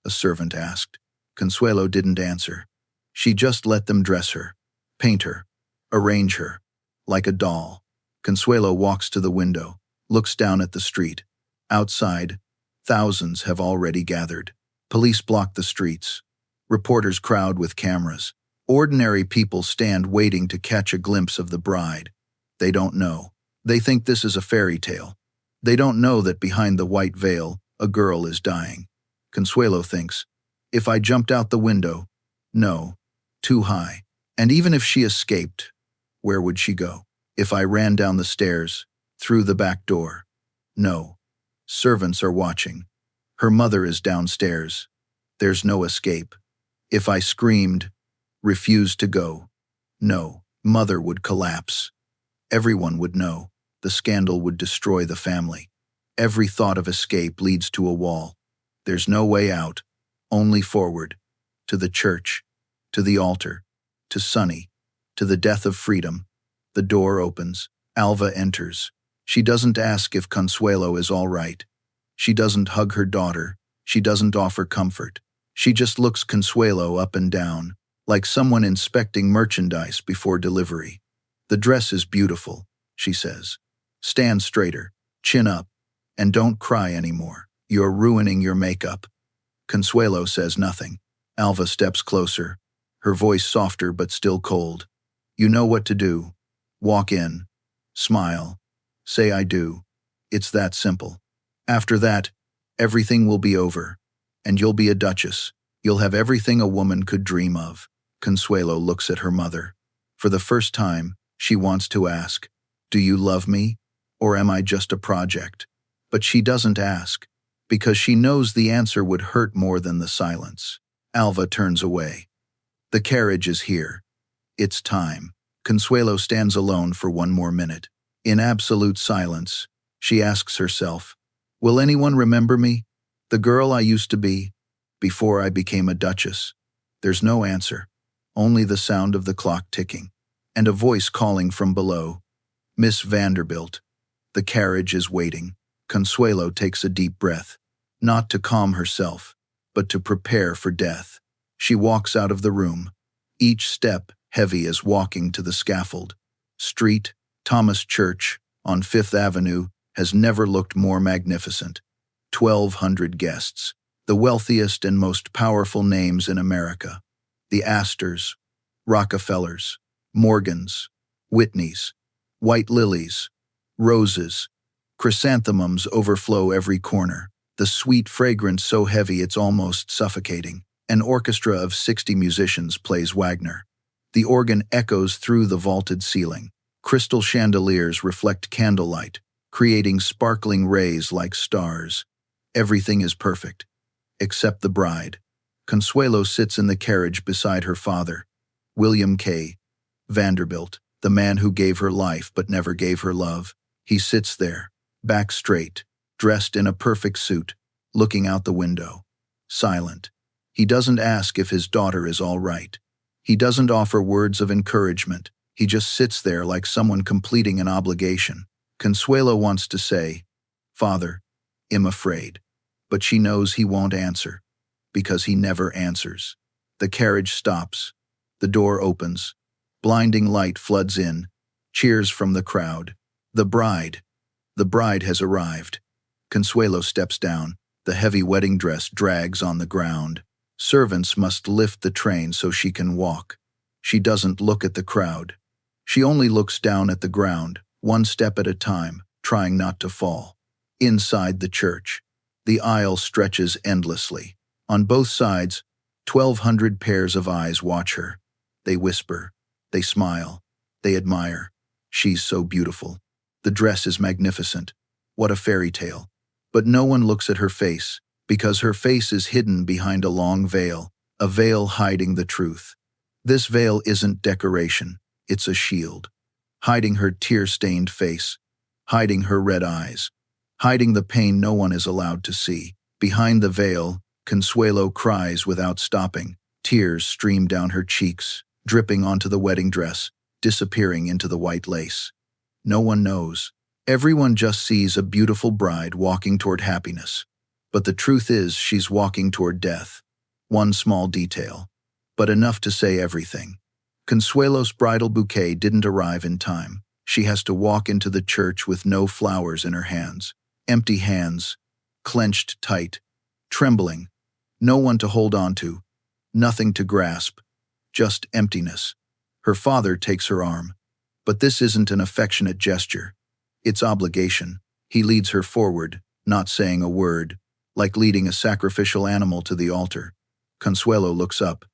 a servant asked. Consuelo didn't answer. She just let them dress her, paint her, arrange her, like a doll. Consuelo walks to the window, looks down at the street. Outside, thousands have already gathered. Police block the streets. Reporters crowd with cameras. Ordinary people stand waiting to catch a glimpse of the bride. They don't know. They think this is a fairy tale. They don't know that behind the white veil, a girl is dying. Consuelo thinks, if I jumped out the window, no, too high. And even if she escaped, where would she go? If I ran down the stairs, through the back door, no. Servants are watching. Her mother is downstairs. There's no escape. If I screamed, refused to go, no, mother would collapse. Everyone would know. The scandal would destroy the family. Every thought of escape leads to a wall. There's no way out, only forward, to the church, to the altar, to Sonny, to the death of freedom. The door opens. Alva enters. She doesn't ask if Consuelo is all right. She doesn't hug her daughter. She doesn't offer comfort. She just looks Consuelo up and down, like someone inspecting merchandise before delivery. "The dress is beautiful," she says. "Stand straighter, chin up, and don't cry anymore. You're ruining your makeup." Consuelo says nothing. Alva steps closer, her voice softer but still cold. "You know what to do. Walk in, smile, say I do. It's that simple. After that, everything will be over, and you'll be a duchess. You'll have everything a woman could dream of." Consuelo looks at her mother. For the first time, she wants to ask, "Do you love me?" Or am I just a project? But she doesn't ask, because she knows the answer would hurt more than the silence. Alva turns away. The carriage is here. It's time. Consuelo stands alone for one more minute. In absolute silence, she asks herself, will anyone remember me? The girl I used to be, before I became a duchess? There's no answer, only the sound of the clock ticking, and a voice calling from below. Miss Vanderbilt. The carriage is waiting. Consuelo takes a deep breath, not to calm herself, but to prepare for death. She walks out of the room, each step heavy as walking to the scaffold. Street, Thomas Church, on Fifth Avenue, has never looked more magnificent. 1,200 guests, the wealthiest and most powerful names in America. The Astors, Rockefellers, Morgans, Whitneys, white lilies, roses, chrysanthemums overflow every corner, the sweet fragrance so heavy it's almost suffocating. An orchestra of 60 musicians plays Wagner. The organ echoes through the vaulted ceiling. Crystal chandeliers reflect candlelight, creating sparkling rays like stars. Everything is perfect, except the bride. Consuelo sits in the carriage beside her father, William K. Vanderbilt, the man who gave her life but never gave her love. He sits there, back straight, dressed in a perfect suit, looking out the window, silent. He doesn't ask if his daughter is all right. He doesn't offer words of encouragement. He just sits there like someone completing an obligation. Consuelo wants to say, "Father, I'm afraid," but she knows he won't answer, because he never answers. The carriage stops. The door opens. Blinding light floods in. Cheers from the crowd. The bride. The bride has arrived. Consuelo steps down. The heavy wedding dress drags on the ground. Servants must lift the train so she can walk. She doesn't look at the crowd. She only looks down at the ground, one step at a time, trying not to fall. Inside the church, the aisle stretches endlessly. On both sides, 1,200 pairs of eyes watch her. They whisper, they smile, they admire. She's so beautiful. The dress is magnificent. What a fairy tale. But no one looks at her face, because her face is hidden behind a long veil, a veil hiding the truth. This veil isn't decoration, it's a shield, hiding her tear-stained face, hiding her red eyes, hiding the pain no one is allowed to see. Behind the veil, Consuelo cries without stopping. Tears stream down her cheeks, dripping onto the wedding dress, disappearing into the white lace. No one knows. Everyone just sees a beautiful bride walking toward happiness. But the truth is she's walking toward death. One small detail, but enough to say everything. Consuelo's bridal bouquet didn't arrive in time. She has to walk into the church with no flowers in her hands. Empty hands, clenched tight, trembling. No one to hold on to, nothing to grasp, just emptiness. Her father takes her arm. But this isn't an affectionate gesture. It's obligation. He leads her forward, not saying a word, like leading a sacrificial animal to the altar. Consuelo looks up.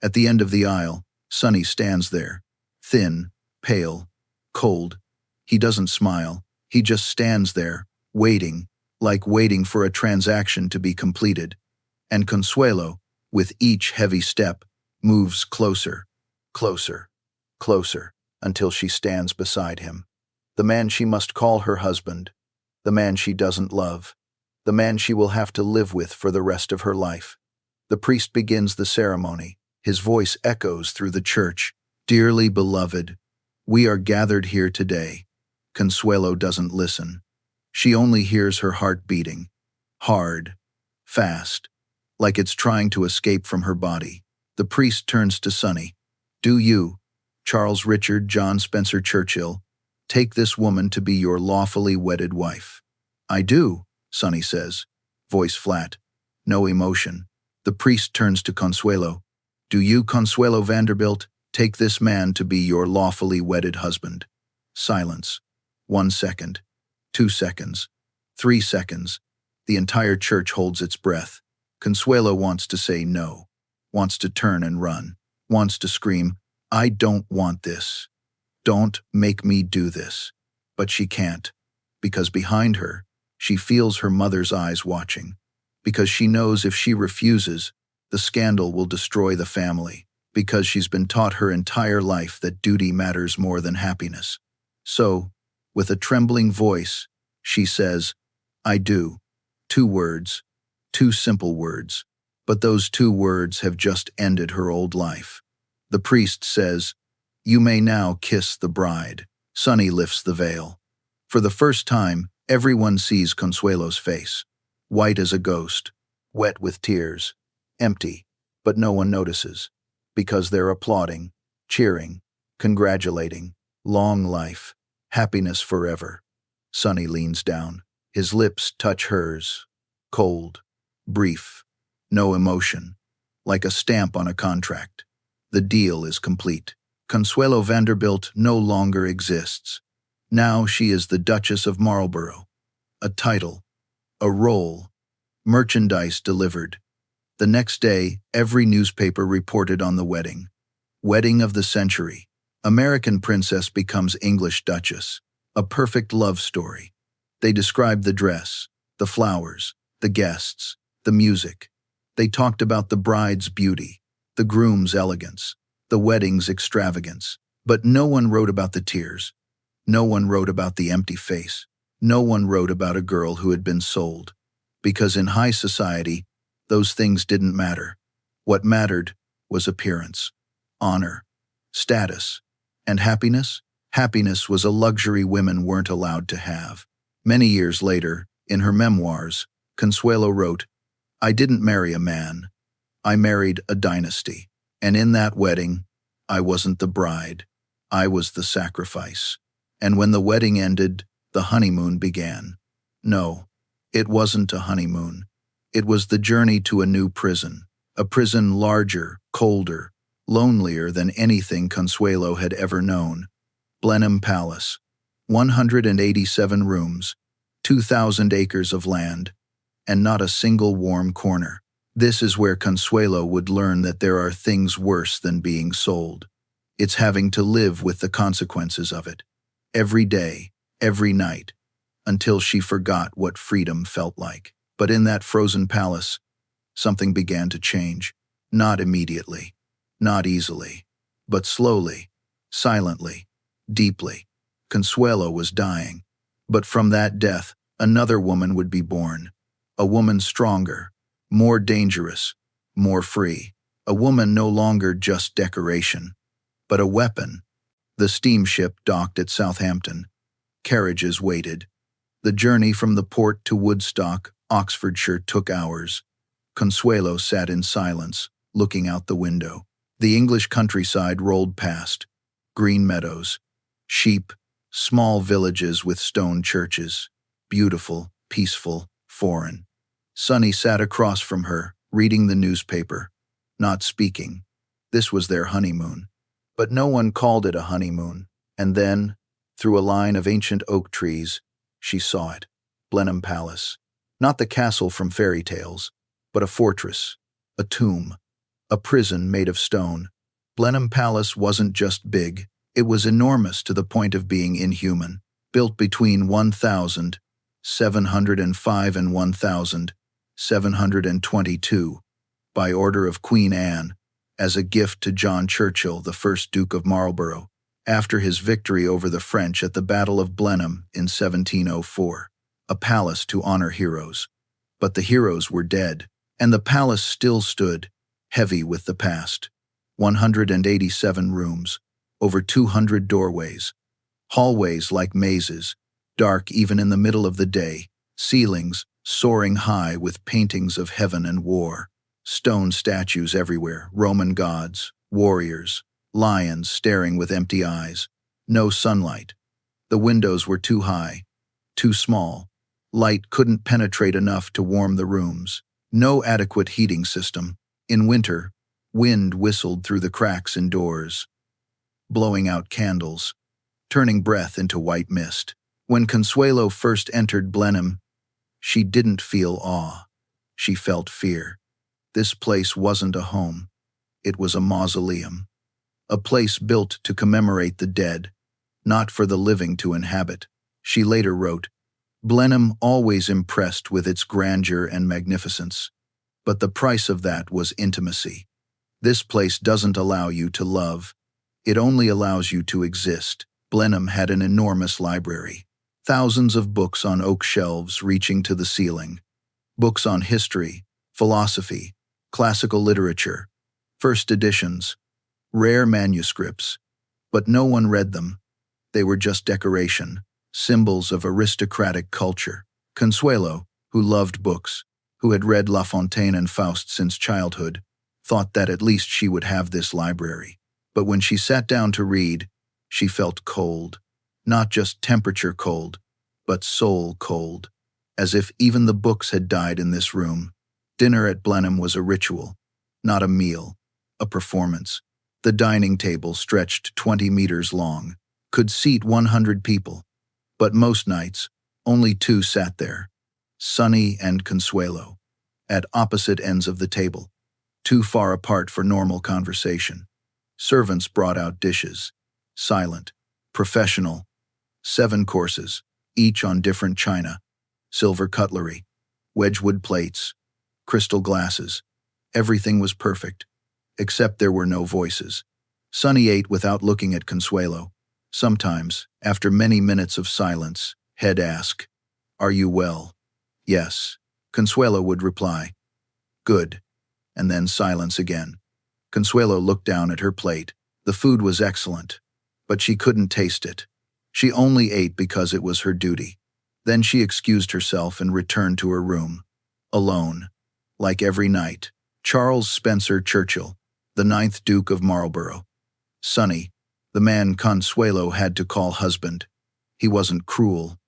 At the end of the aisle, Sonny stands there, thin, pale, cold. He doesn't smile. He just stands there, waiting, like waiting for a transaction to be completed. And Consuelo, with each heavy step, moves closer, closer, closer, until she stands beside him. The man she must call her husband, the man she doesn't love, the man she will have to live with for the rest of her life. The priest begins the ceremony. His voice echoes through the church. "Dearly beloved, we are gathered here today." Consuelo doesn't listen. She only hears her heart beating, hard, fast, like it's trying to escape from her body. The priest turns to Sonny. "Do you, Charles Richard John Spencer Churchill, take this woman to be your lawfully wedded wife?" "I do," Sonny says, voice flat, no emotion. The priest turns to Consuelo. "Do you, Consuelo Vanderbilt, take this man to be your lawfully wedded husband?" Silence. 1 second. 2 seconds. 3 seconds. The entire church holds its breath. Consuelo wants to say no, wants to turn and run, wants to scream, "I don't want this. Don't make me do this." But she can't. because behind her, she feels her mother's eyes watching, because she knows if she refuses, the scandal will destroy the family, because she's been taught her entire life that duty matters more than happiness. So, with a trembling voice, she says, "I do." 2 words, 2 simple words, but those 2 words have just ended her old life. The priest says, "You may now kiss the bride." Sonny lifts the veil. For the first time, everyone sees Consuelo's face, white as a ghost, wet with tears, empty, but no one notices, because they're applauding, cheering, congratulating, long life, happiness forever. Sonny leans down. His lips touch hers, cold, brief, no emotion, like a stamp on a contract. The deal is complete. Consuelo Vanderbilt no longer exists. Now she is the Duchess of Marlborough. A title, a role, merchandise delivered. The next day, every newspaper reported on the wedding. Wedding of the century. American princess becomes English duchess. A perfect love story. They described the dress, the flowers, the guests, the music. They talked about the bride's beauty, the groom's elegance, the wedding's extravagance. But no one wrote about the tears. No one wrote about the empty face. No one wrote about a girl who had been sold. Because in high society, those things didn't matter. What mattered was appearance, honor, status, and happiness. Happiness was a luxury women weren't allowed to have. Many years later, in her memoirs, Consuelo wrote, "I didn't marry a man. I married a dynasty. And in that wedding, I wasn't the bride. I was the sacrifice. And when the wedding ended, the honeymoon began." No, it wasn't a honeymoon. It was the journey to a new prison, a prison larger, colder, lonelier than anything Consuelo had ever known. Blenheim Palace, 187 rooms, 2,000 acres of land, and not a single warm corner. This is where Consuelo would learn that there are things worse than being sold. It's having to live with the consequences of it. Every day, every night, until she forgot what freedom felt like. But in that frozen palace, something began to change. Not immediately, not easily, but slowly, silently, deeply. Consuelo was dying. But from that death, another woman would be born. A woman stronger, more dangerous, more free. A woman no longer just decoration, but a weapon. The steamship docked at Southampton. Carriages waited. The journey from the port to Woodstock, Oxfordshire, took hours. Consuelo sat in silence, looking out the window. The English countryside rolled past. Green meadows, sheep, small villages with stone churches. Beautiful, peaceful, foreign. Sonny sat across from her, reading the newspaper, not speaking. This was their honeymoon. But no one called it a honeymoon. And then, through a line of ancient oak trees, she saw it. Blenheim Palace. Not the castle from fairy tales, but a fortress, a tomb, a prison made of stone. Blenheim Palace wasn't just big, it was enormous to the point of being inhuman. Built between 1705 and 1722, by order of Queen Anne, as a gift to John Churchill, the first Duke of Marlborough, after his victory over the French at the Battle of Blenheim in 1704. A palace to honor heroes. But the heroes were dead, and the palace still stood, heavy with the past. 187 rooms, over 200 doorways, hallways like mazes, dark even in the middle of the day, ceilings soaring high with paintings of heaven and war, stone statues everywhere, Roman gods, warriors, lions staring with empty eyes, no sunlight. The windows were too high, too small. Light couldn't penetrate enough to warm the rooms. No adequate heating system. In winter, wind whistled through the cracks in doors, blowing out candles, turning breath into white mist. When Consuelo first entered Blenheim, she didn't feel awe. She felt fear. This place wasn't a home. It was a mausoleum. A place built to commemorate the dead, not for the living to inhabit. She later wrote, Blenheim always impressed with its grandeur and magnificence. But the price of that was intimacy. This place doesn't allow you to love. It only allows you to exist. Blenheim had an enormous library. Thousands of books on oak shelves reaching to the ceiling. Books on history, philosophy, classical literature, first editions, rare manuscripts. But no one read them. They were just decoration, symbols of aristocratic culture. Consuelo, who loved books, who had read La Fontaine and Faust since childhood, thought that at least she would have this library. But when she sat down to read, she felt cold. Not just temperature cold, but soul cold. As if even the books had died in this room. Dinner at Blenheim was a ritual, not a meal, a performance. The dining table, stretched 20 meters long, could seat 100 people. But most nights, only two sat there, Sonny and Consuelo, at opposite ends of the table, too far apart for normal conversation. Servants brought out dishes, silent, professional, 7 courses, each on different china, silver cutlery, Wedgwood plates, crystal glasses. Everything was perfect, except there were no voices. Sonny ate without looking at Consuelo. Sometimes, after many minutes of silence, he'd ask, "Are you well?" "Yes." Consuelo would reply, "Good," and then silence again. Consuelo looked down at her plate. The food was excellent, but she couldn't taste it. She only ate because it was her duty. Then she excused herself and returned to her room. Alone, like every night. Charles Spencer Churchill, the 9th Duke of Marlborough. Sonny, the man Consuelo had to call husband. He wasn't cruel,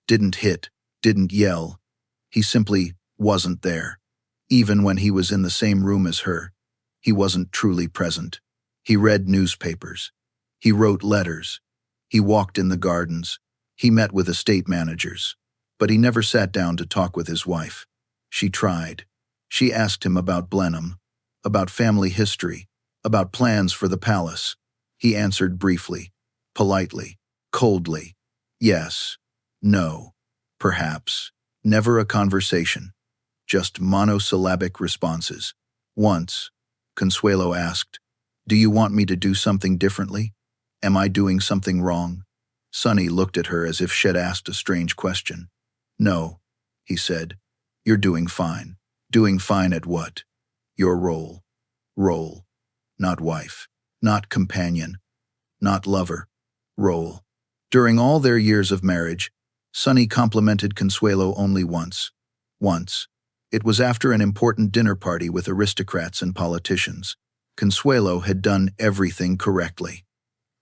didn't hit, didn't yell. He simply wasn't there. Even when he was in the same room as her, he wasn't truly present. He read newspapers. He wrote letters. He walked in the gardens. He met with estate managers. But he never sat down to talk with his wife. She tried. She asked him about Blenheim, about family history, about plans for the palace. He answered briefly, politely, coldly. Yes, no, perhaps. Never a conversation. Just monosyllabic responses. Once, Consuelo asked, "Do you want me to do something differently? Am I doing something wrong?" Sonny looked at her as if she'd asked a strange question. "No," he said. "You're doing fine." "Doing fine at what?" "Your role." Role. Not wife. Not companion. Not lover. Role. During all their years of marriage, Sonny complimented Consuelo only once. Once. It was after an important dinner party with aristocrats and politicians. Consuelo had done everything correctly.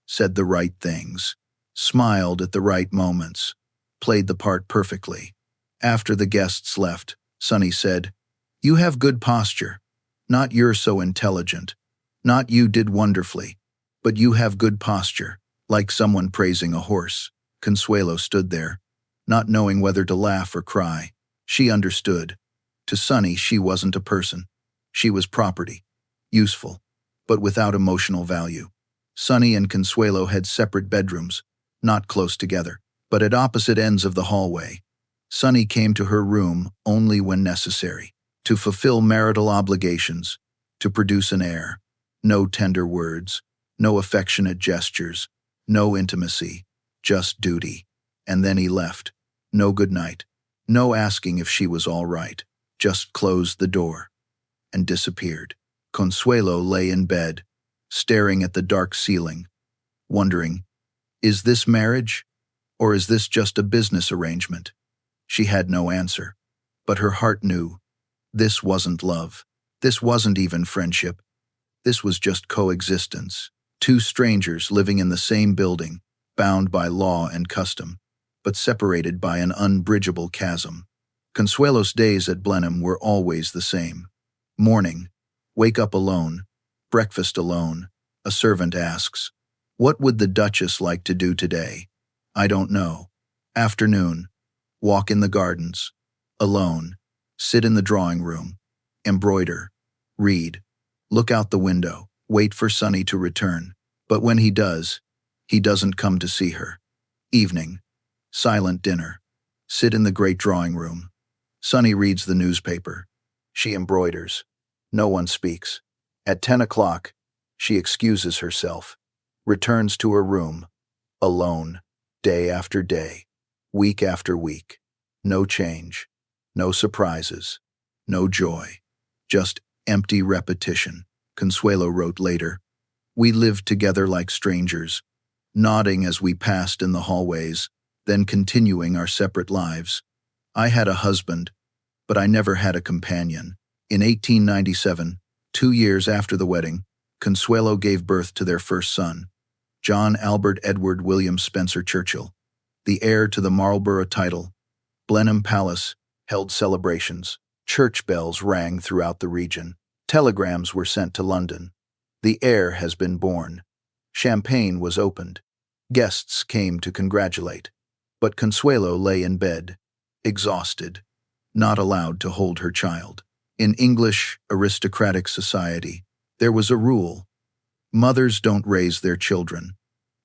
Said the right things. Smiled at the right moments. Played the part perfectly. After the guests left, Sonny said, "You have good posture. Not you're so intelligent. Not you did wonderfully. But you have good posture," like someone praising a horse. Consuelo stood there, not knowing whether to laugh or cry. She understood. To Sonny, she wasn't a person. She was property. Useful, but without emotional value. Sonny and Consuelo had separate bedrooms, not close together, but at opposite ends of the hallway. Sonny came to her room only when necessary, to fulfill marital obligations, to produce an heir. No tender words, no affectionate gestures, no intimacy, just duty. And then he left. No good night, no asking if she was all right, just closed the door and disappeared. Consuelo lay in bed, staring at the dark ceiling, wondering, is this marriage, or is this just a business arrangement? She had no answer, but her heart knew. This wasn't love. This wasn't even friendship. This was just coexistence. Two strangers living in the same building, bound by law and custom, but separated by an unbridgeable chasm. Consuelo's days at Blenheim were always the same. Morning, wake up alone, breakfast alone. A servant asks, "What would the Duchess like to do today?" "I don't know." Afternoon, walk in the gardens, alone, sit in the drawing room, embroider, read, look out the window, wait for Sonny to return. But when he does, he doesn't come to see her. Evening, silent dinner, Sit in the great drawing room. Sunny reads the newspaper. She embroiders. No one speaks. At 10 o'clock, she excuses herself, returns to her room, alone, day after day, week after week. No change, no surprises, no joy, just empty repetition. Consuelo wrote later. We lived together like strangers, nodding as we passed in the hallways, then continuing our separate lives. I had a husband, but I never had a companion. In 1897, 2 years after the wedding, Consuelo gave birth to their first son, John Albert Edward William Spencer Churchill, the heir to the Marlborough title. Blenheim Palace held celebrations. Church bells rang throughout the region. Telegrams were sent to London. The heir has been born. Champagne was opened. Guests came to congratulate. But Consuelo lay in bed, exhausted, not allowed to hold her child. In English aristocratic society, there was a rule. Mothers don't raise their children.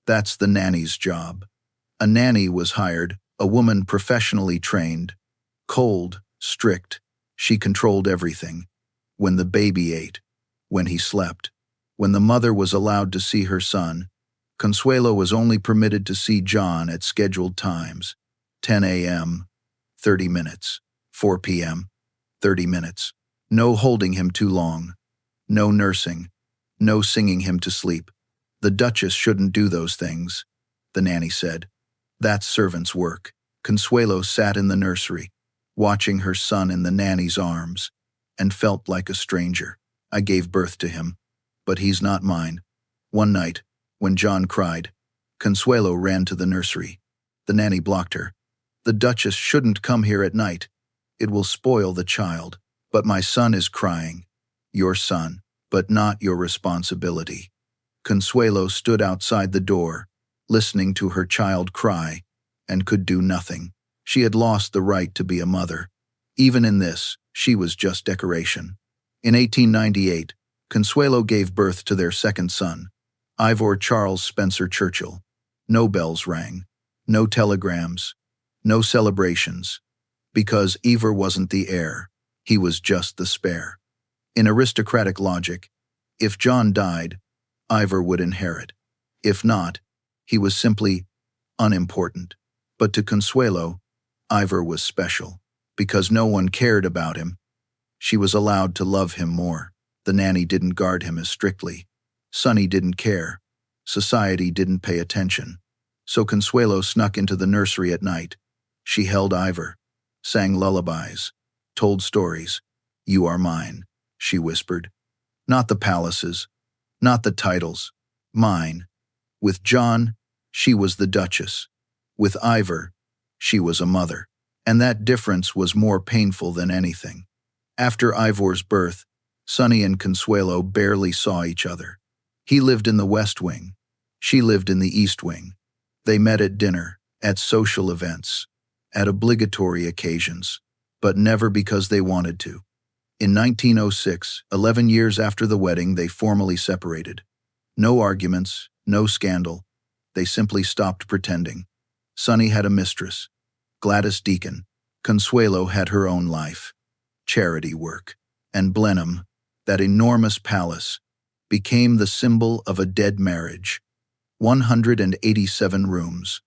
That's the nanny's job. A nanny was hired, a woman professionally trained. Cold, strict, she controlled everything. When the baby ate, when he slept, when the mother was allowed to see her son, Consuelo was only permitted to see John at scheduled times. 10 a.m., 30 minutes. 4 p.m., 30 minutes. No holding him too long. No nursing. No singing him to sleep. The Duchess shouldn't do those things, the nanny said. That's servant's work. Consuelo sat in the nursery, watching her son in the nanny's arms, and felt like a stranger. I gave birth to him, but he's not mine. One night, when John cried, Consuelo ran to the nursery. The nanny blocked her. The Duchess shouldn't come here at night. It will spoil the child. But my son is crying. Your son, but not your responsibility. Consuelo stood outside the door, listening to her child cry, and could do nothing. She had lost the right to be a mother. Even in this, she was just decoration. In 1898, Consuelo gave birth to their second son, Ivor Charles Spencer Churchill. No bells rang, no telegrams, no celebrations, because Ivor wasn't the heir. He was just the spare. In aristocratic logic, if John died, Ivor would inherit. If not, he was simply unimportant. But to Consuelo, Ivor was special. Because no one cared about him, she was allowed to love him more. The nanny didn't guard him as strictly. Sonny didn't care. Society didn't pay attention. So Consuelo snuck into the nursery at night. She held Ivor, sang lullabies, told stories. You are mine, she whispered. Not the palaces, not the titles, mine. With John, she was the Duchess. With Ivor, she was a mother. And that difference was more painful than anything. After Ivor's birth, Sonny and Consuelo barely saw each other. He lived in the West Wing. She lived in the East Wing. They met at dinner, at social events, at obligatory occasions, but never because they wanted to. In 1906, 11 years after the wedding, they formally separated. No arguments, no scandal. They simply stopped pretending. Sonny had a mistress, Gladys Deacon. Consuelo had her own life, charity work. And Blenheim, that enormous palace, became the symbol of a dead marriage. 187 rooms.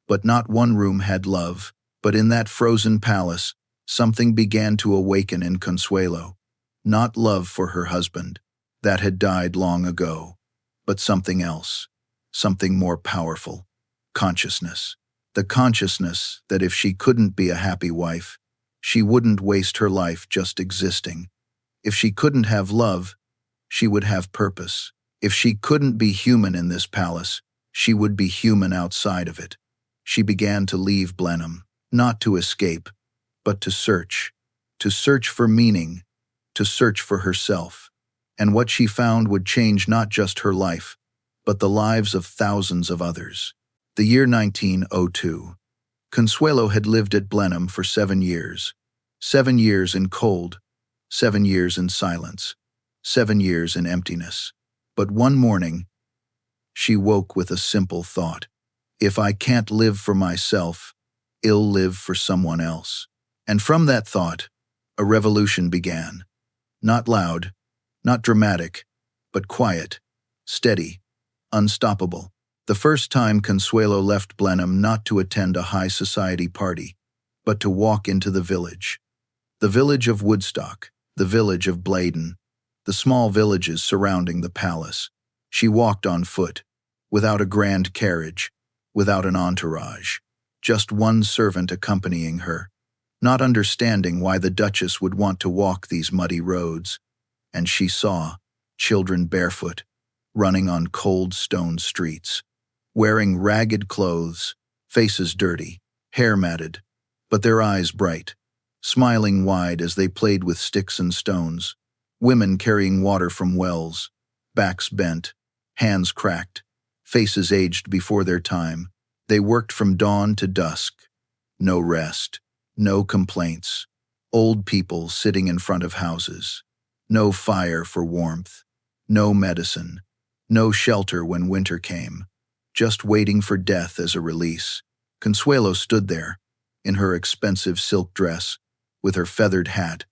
But not one room had love. But in that frozen palace, something began to awaken in Consuelo. Not love for her husband, that had died long ago, but something else, something more powerful. Consciousness. The consciousness that if she couldn't be a happy wife, she wouldn't waste her life just existing. If she couldn't have love, she would have purpose. If she couldn't be human in this palace, she would be human outside of it. She began to leave Blenheim, not to escape, but to search for meaning, to search for herself. And what she found would change not just her life, but the lives of thousands of others. The year 1902. Consuelo had lived at Blenheim for 7 years. 7 years in cold, 7 years in silence, 7 years in emptiness. But one morning, she woke with a simple thought. If I can't live for myself, Ill live for someone else. And from that thought, a revolution began. Not loud, not dramatic, but quiet, steady, unstoppable. The first time Consuelo left Blenheim not to attend a high society party, but to walk into the village. The village of Woodstock, the village of Bladen, the small villages surrounding the palace. She walked on foot, without a grand carriage, without an entourage, just one servant accompanying her, not understanding why the Duchess would want to walk these muddy roads. And she saw children barefoot, running on cold stone streets, wearing ragged clothes, faces dirty, hair matted, but their eyes bright, smiling wide as they played with sticks and stones, women carrying water from wells, backs bent, hands cracked, faces aged before their time. They worked from dawn to dusk. No rest, no complaints. Old people sitting in front of houses. No fire for warmth. No medicine. No shelter when winter came. Just waiting for death as a release. Consuelo stood there, in her expensive silk dress, with her feathered hat,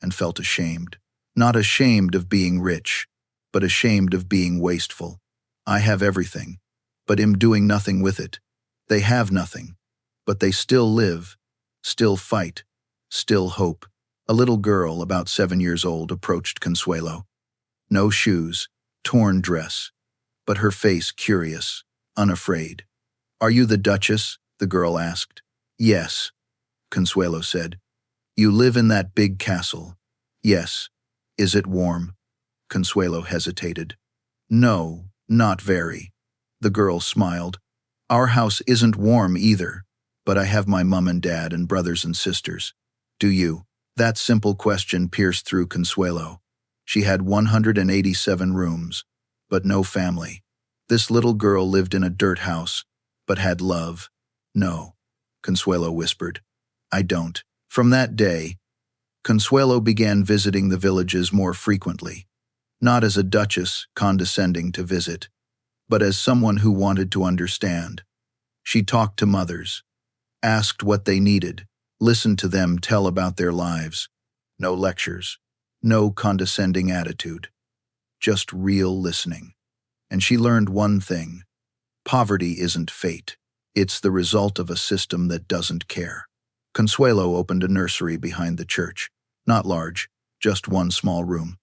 and felt ashamed. Not ashamed of being rich, but ashamed of being wasteful. I have everything, but am doing nothing with it. They have nothing, but they still live, still fight, still hope. A little girl, about 7 years old, approached Consuelo. No shoes, torn dress, but her face curious, unafraid. "Are you the Duchess?" the girl asked. "Yes," Consuelo said. "You live in that big castle?" "Yes." "Is it warm?" Consuelo hesitated. "No, not very." The girl smiled. "Our house isn't warm either, but I have my mum and dad and brothers and sisters. Do you?" That simple question pierced through Consuelo. She had 187 rooms, but no family. This little girl lived in a dirt house, but had love. "No," Consuelo whispered. "I don't." From that day, Consuelo began visiting the villages more frequently, not as a duchess condescending to visit, but as someone who wanted to understand. She talked to mothers, asked what they needed, listened to them tell about their lives. No lectures, no condescending attitude, just real listening. And she learned one thing: poverty isn't fate. It's the result of a system that doesn't care. Consuelo opened a nursery behind the church. Not large, just one small room.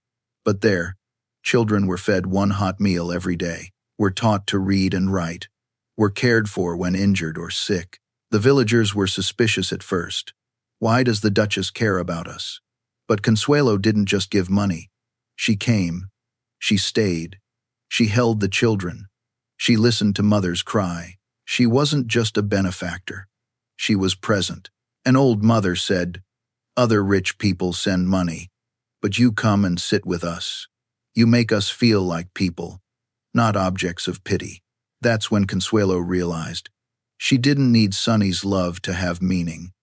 But there, children were fed one hot meal every day, were taught to read and write, were cared for when injured or sick. The villagers were suspicious at first. Why does the Duchess care about us? But Consuelo didn't just give money. She came. She stayed. She held the children. She listened to mothers cry. She wasn't just a benefactor. She was present. An old mother said, "Other rich people send money, but you come and sit with us. You make us feel like people, not objects of pity." That's when Consuelo realized she didn't need Sonny's love to have meaning.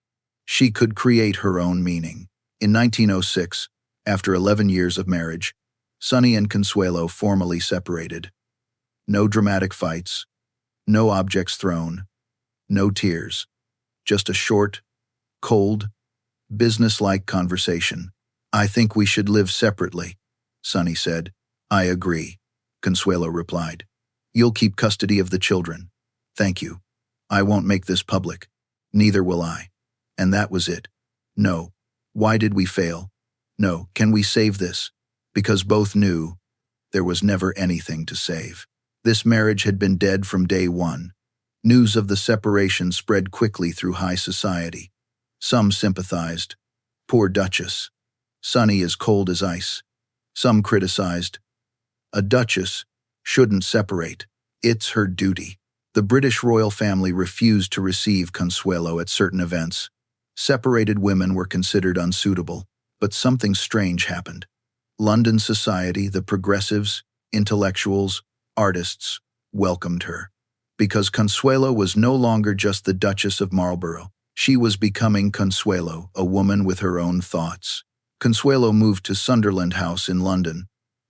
She could create her own meaning. In 1906, after 11 years of marriage, Sonny and Consuelo formally separated. No dramatic fights, no objects thrown, no tears, just a short, cold, businesslike conversation. "I think we should live separately," Sonny said. "I agree," Consuelo replied. "You'll keep custody of the children." "Thank you. I won't make this public." "Neither will I." And that was it. No. Why did we fail? No. Can we save this? Because both knew there was never anything to save. This marriage had been dead from day one. News of the separation spread quickly through high society. Some sympathized. "Poor Duchess. Sonny is cold as ice." Some criticized. "A duchess shouldn't separate. It's her duty." The British royal family refused to receive Consuelo at certain events. Separated women were considered unsuitable, but something strange happened. London society, the progressives, intellectuals, artists, welcomed her. Because Consuelo was no longer just the Duchess of Marlborough. She was becoming Consuelo, a woman with her own thoughts. Consuelo moved to Sunderland House in London,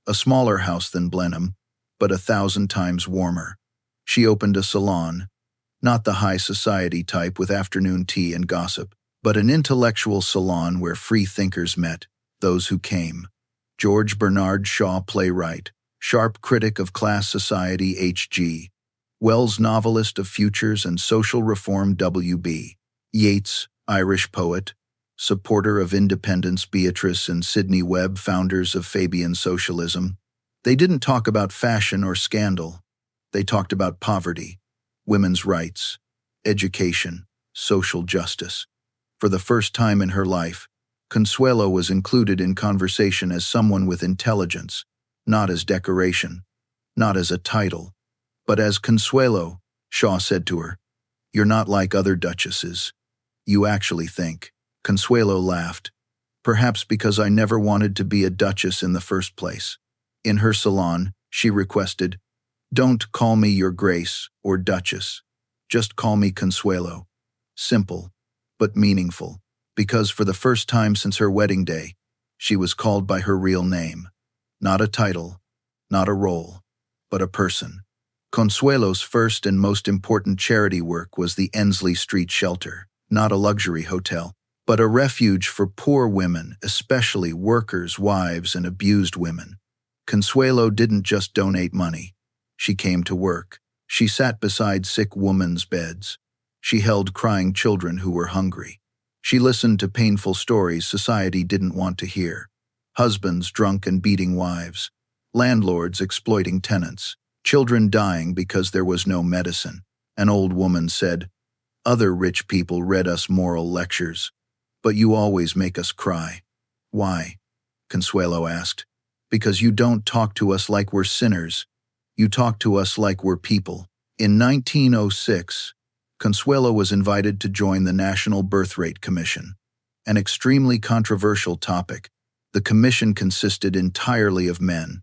a smaller house than Blenheim, but 1,000 times warmer. She opened a salon, Not the high society type with afternoon tea and gossip, but an intellectual salon where free thinkers met, those who came. George Bernard Shaw, playwright, sharp critic of class society H.G. Wells, novelist of futures and social reform W.B. Yeats, Irish poet, supporter of independence Beatrice and Sidney Webb, founders of Fabian socialism. They didn't talk about fashion or scandal. They talked about poverty, women's rights, education, social justice. For the first time in her life, Consuelo was included in conversation as someone with intelligence, not as decoration, not as a title, but as Consuelo. Shaw said to her, "You're not like other duchesses. You actually think." Consuelo laughed, "Perhaps because I never wanted to be a duchess in the first place." In her salon, she requested, "Don't call me Your Grace or Duchess. Just call me Consuelo." Simple, but meaningful, because for the first time since her wedding day, she was called by her real name. Not a title, not a role, but a person. Consuelo's first and most important charity work was the Ensley Street Shelter, not a luxury hotel, but a refuge for poor women, especially workers, wives, and abused women. Consuelo didn't just donate money. She came to work. She sat beside sick women's beds. She held crying children who were hungry. She listened to painful stories society didn't want to hear. Husbands drunk and beating wives. Landlords exploiting tenants. Children dying because there was no medicine. An old woman said, "Other rich people read us moral lectures, but you always make us cry." "Why?" Consuelo asked. "Because you don't talk to us like we're sinners. You talk to us like we're people." In 1906, Consuelo was invited to join the National Birth Rate Commission, an extremely controversial topic. The commission consisted entirely of men,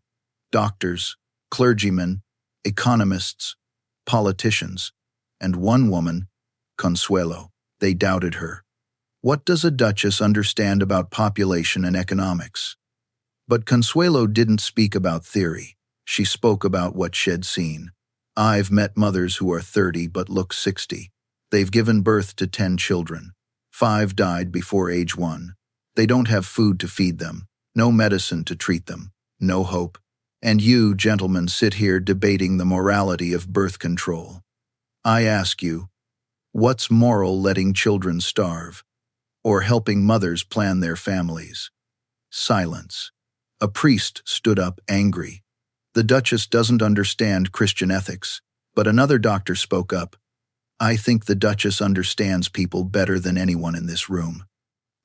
doctors, clergymen, economists, politicians, and one woman, Consuelo. They doubted her. What does a duchess understand about population and economics? But Consuelo didn't speak about theory. She spoke about what she'd seen. "I've met mothers who are 30 but look 60. They've given birth to 10 children. 5 died before age 1. They don't have food to feed them, no medicine to treat them, no hope. And you, gentlemen, sit here debating the morality of birth control. I ask you, what's moral letting children starve? Or helping mothers plan their families?" Silence. A priest stood up, angry. "The Duchess doesn't understand Christian ethics." But another doctor spoke up. "I think the Duchess understands people better than anyone in this room."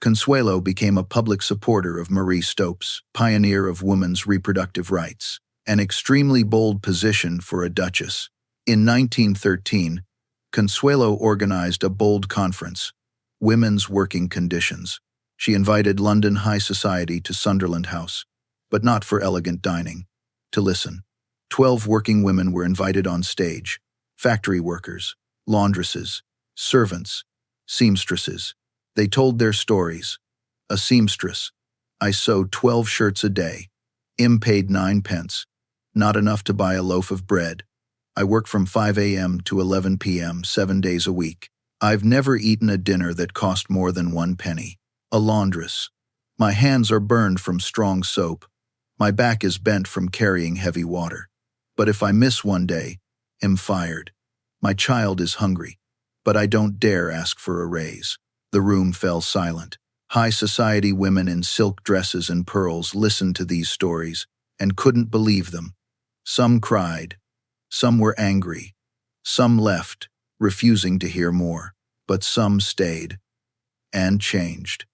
Consuelo became a public supporter of Marie Stopes, pioneer of women's reproductive rights, an extremely bold position for a duchess. In 1913, Consuelo organized a bold conference, Women's Working Conditions. She invited London high society to Sunderland House, but not for elegant dining, to listen. 12 working women were invited on stage: factory workers, laundresses, servants, seamstresses. They told their stories. A seamstress: "I sew 12 shirts a day. Paid 9 pence. Not enough to buy a loaf of bread. I work from 5 a.m. to 11 p.m. 7 days a week. I've never eaten a dinner that cost more than 1 penny. A laundress: "My hands are burned from strong soap. My back is bent from carrying heavy water. But if I miss one day, am fired. My child is hungry, but I don't dare ask for a raise." The room fell silent. High society women in silk dresses and pearls listened to these stories and couldn't believe them. Some cried. Some were angry. Some left, refusing to hear more. But some stayed and changed.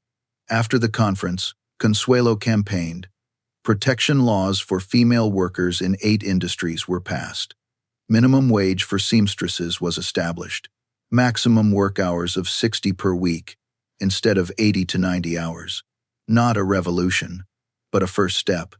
After the conference, Consuelo campaigned. Protection laws for female workers in 8 industries were passed. Minimum wage for seamstresses was established. Maximum work hours of 60 per week, instead of 80 to 90 hours. Not a revolution, but a first step.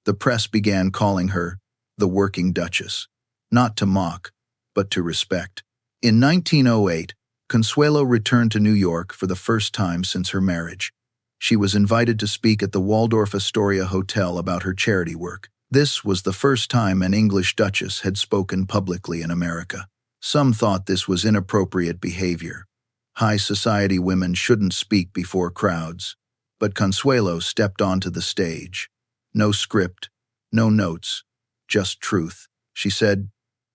The press began calling her the Working Duchess, not to mock, but to respect. In 1908, Consuelo returned to New York for the first time since her marriage. She was invited to speak at the Waldorf Astoria Hotel about her charity work. This was the first time an English duchess had spoken publicly in America. Some thought this was inappropriate behavior. High society women shouldn't speak before crowds. But Consuelo stepped onto the stage. No script, no notes, just truth. She said,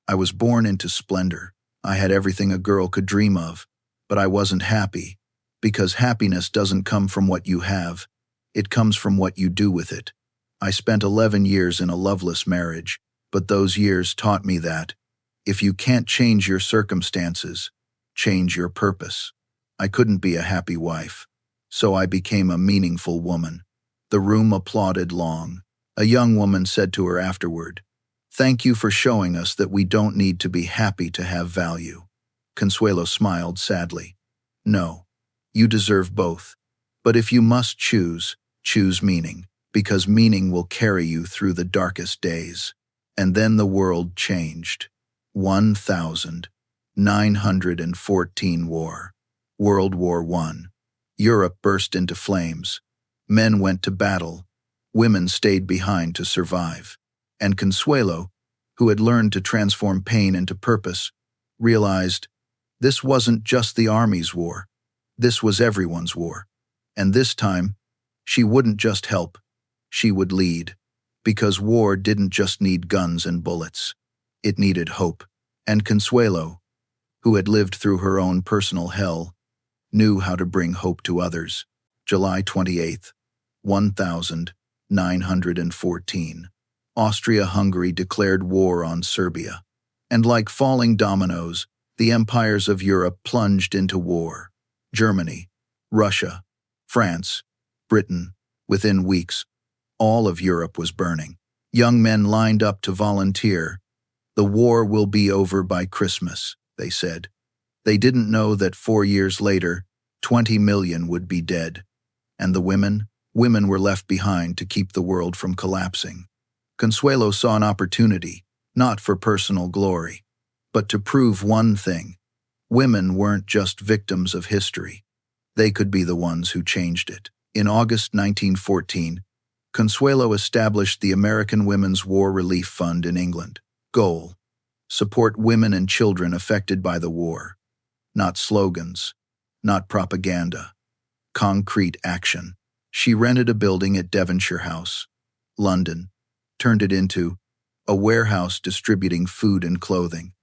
"I was born into splendor. I had everything a girl could dream of, but I wasn't happy, because happiness doesn't come from what you have. It comes from what you do with it. I spent 11 years in a loveless marriage, but those years taught me that if you can't change your circumstances, change your purpose. I couldn't be a happy wife, so I became a meaningful woman." The room applauded long. A young woman said to her afterward, "Thank you for showing us that we don't need to be happy to have value." Consuelo smiled sadly. "No, you deserve both. But if you must choose, choose meaning, because meaning will carry you through the darkest days." And then the world changed. 1914 War. World War I. Europe burst into flames. Men went to battle. Women stayed behind to survive. And Consuelo, who had learned to transform pain into purpose, realized this wasn't just the army's war. This was everyone's war. And this time, she wouldn't just help, she would lead. Because war didn't just need guns and bullets. It needed hope. And Consuelo, who had lived through her own personal hell, knew how to bring hope to others. July 28, 1914. Austria-Hungary declared war on Serbia. And like falling dominoes, the empires of Europe plunged into war. Germany, Russia, France, Britain. Within weeks, all of Europe was burning. Young men lined up to volunteer. "The war will be over by Christmas," they said. They didn't know that 4 years later, 20 million would be dead. And the women? Women were left behind to keep the world from collapsing. Consuelo saw an opportunity, not for personal glory, but to prove one thing. Women weren't just victims of history. They could be the ones who changed it. In August 1914, Consuelo established the American Women's War Relief Fund in England. Goal: support women and children affected by the war. Not slogans, not propaganda. Concrete action. She rented a building at Devonshire House, London, turned it into a warehouse distributing food and clothing,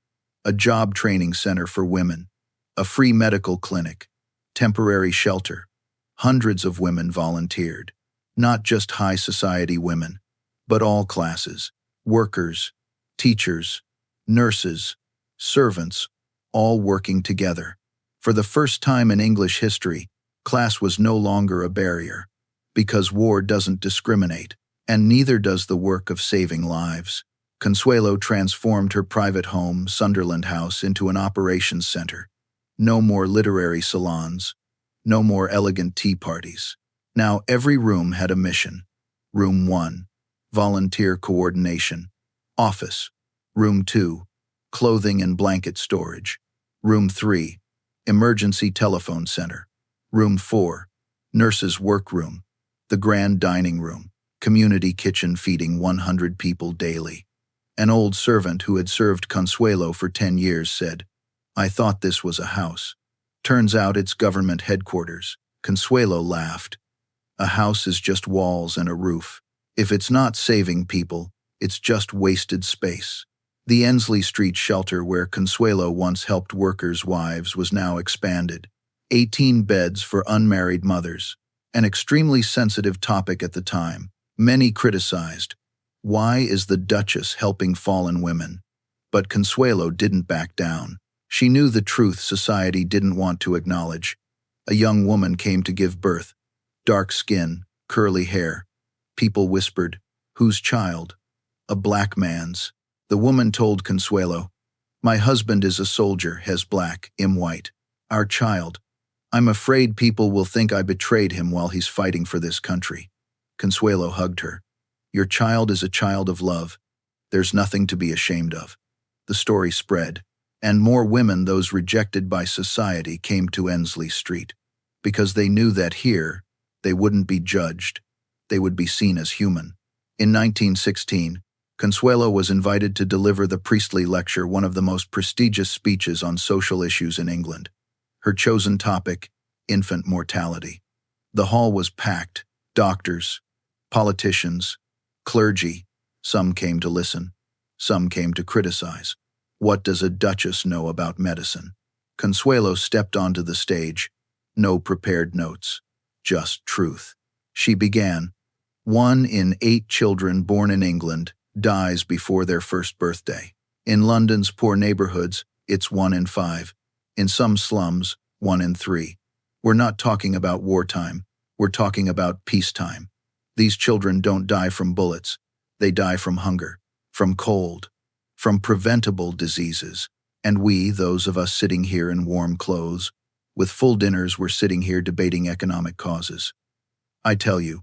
a job training center for women, a free medical clinic, temporary shelter. Hundreds of women volunteered, not just high society women, but all classes, workers, teachers, nurses, servants, all working together. For the first time in English history, class was no longer a barrier, because war doesn't discriminate, and neither does the work of saving lives. Consuelo transformed her private home, Sunderland House, into an operations center. No more literary salons, no more elegant tea parties. Now every room had a mission. Room 1, volunteer coordination. Office. Room 2, clothing and blanket storage. Room 3, emergency telephone center. Room 4, nurses' workroom. The grand dining room, community kitchen feeding 100 people daily. An old servant who had served Consuelo for 10 years said, "I thought this was a house. Turns out it's government headquarters." Consuelo laughed. "A house is just walls and a roof. If it's not saving people, it's just wasted space." The Ensley Street shelter where Consuelo once helped workers' wives was now expanded. 18 beds for unmarried mothers. An extremely sensitive topic at the time. Many criticized, why is the Duchess helping fallen women? But Consuelo didn't back down. She knew the truth society didn't want to acknowledge. A young woman came to give birth. Dark skin, curly hair. People whispered, "Whose child?" "A black man's." The woman told Consuelo, "My husband is a soldier, has black, I'm white. Our child. I'm afraid people will think I betrayed him while he's fighting for this country." Consuelo hugged her. "Your child is a child of love. There's nothing to be ashamed of." The story spread, and more women, those rejected by society, came to Ensley Street, because they knew that here, they wouldn't be judged. They would be seen as human. In 1916, Consuelo was invited to deliver the priestly lecture, one of the most prestigious speeches on social issues in England. Her chosen topic, infant mortality. The hall was packed. Doctors, politicians, clergy. Some came to listen. Some came to criticize. What does a duchess know about medicine? Consuelo stepped onto the stage. No prepared notes. Just truth. She began. 1 in 8 children born in England dies before their first birthday. In London's poor neighborhoods, it's 1 in 5. In some slums, 1 in 3. We're not talking about wartime. We're talking about peacetime. These children don't die from bullets. They die from hunger, from cold, from preventable diseases. And we, those of us sitting here in warm clothes, with full dinners, we're sitting here debating economic causes. I tell you,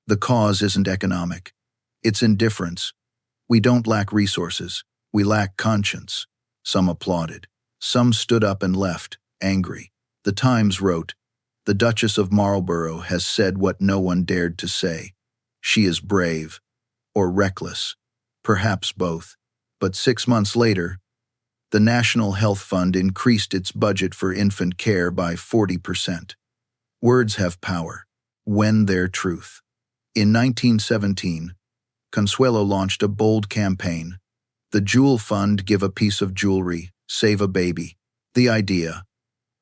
the cause isn't economic. It's indifference. We don't lack resources. We lack conscience. Some applauded. Some stood up and left, angry. The Times wrote, "The Duchess of Marlborough has said what no one dared to say. She is brave, or reckless, perhaps both." But 6 months later, the National Health Fund increased its budget for infant care by 40%. Words have power, when they're truth. In 1917, Consuelo launched a bold campaign. The Jewel Fund, give a piece of jewelry, save a baby. The idea: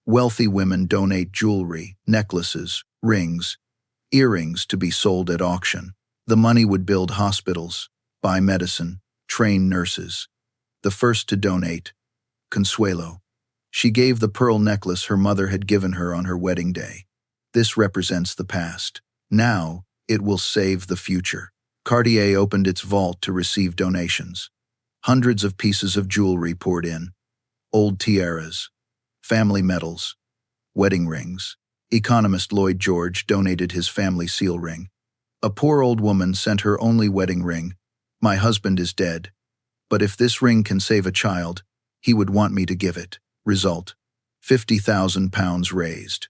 wealthy women donate jewelry, necklaces, rings, earrings to be sold at auction. The money would build hospitals, buy medicine, train nurses. The first to donate, Consuelo. She gave the pearl necklace her mother had given her on her wedding day. This represents the past. Now, it will save the future. Cartier opened its vault to receive donations. Hundreds of pieces of jewelry poured in. Old tiaras, family medals, wedding rings. Economist Lloyd George donated his family seal ring. A poor old woman sent her only wedding ring. "My husband is dead, but if this ring can save a child, he would want me to give it." Result: £50,000 raised.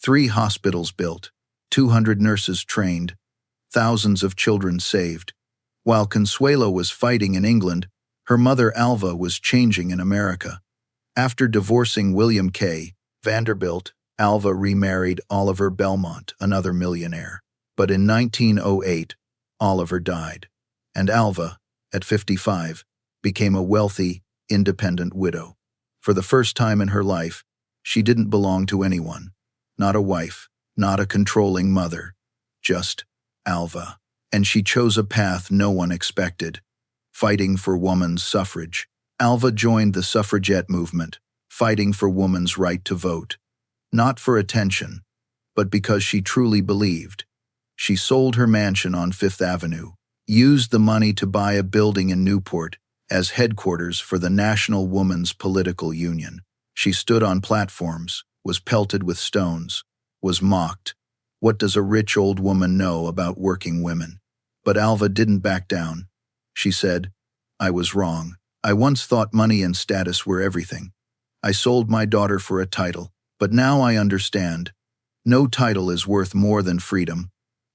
3 hospitals built, 200 nurses trained, thousands of children saved. While Consuelo was fighting in England, her mother Alva was changing in America. After divorcing William K. Vanderbilt, Alva remarried Oliver Belmont, another millionaire. But in 1908, Oliver died, and Alva, at 55, became a wealthy, independent widow. For the first time in her life, she didn't belong to anyone. Not a wife, not a controlling mother, just Alva. And she chose a path no one expected, fighting for women's suffrage. Alva joined the suffragette movement, fighting for women's right to vote. Not for attention, but because she truly believed. She sold her mansion on Fifth Avenue, used the money to buy a building in Newport as headquarters for the National Women's Political Union. She stood on platforms, was pelted with stones, was mocked. What does a rich old woman know about working women? But Alva didn't back down. She said, "I was wrong. I once thought money and status were everything. I sold my daughter for a title, but now I understand. No title is worth more than freedom.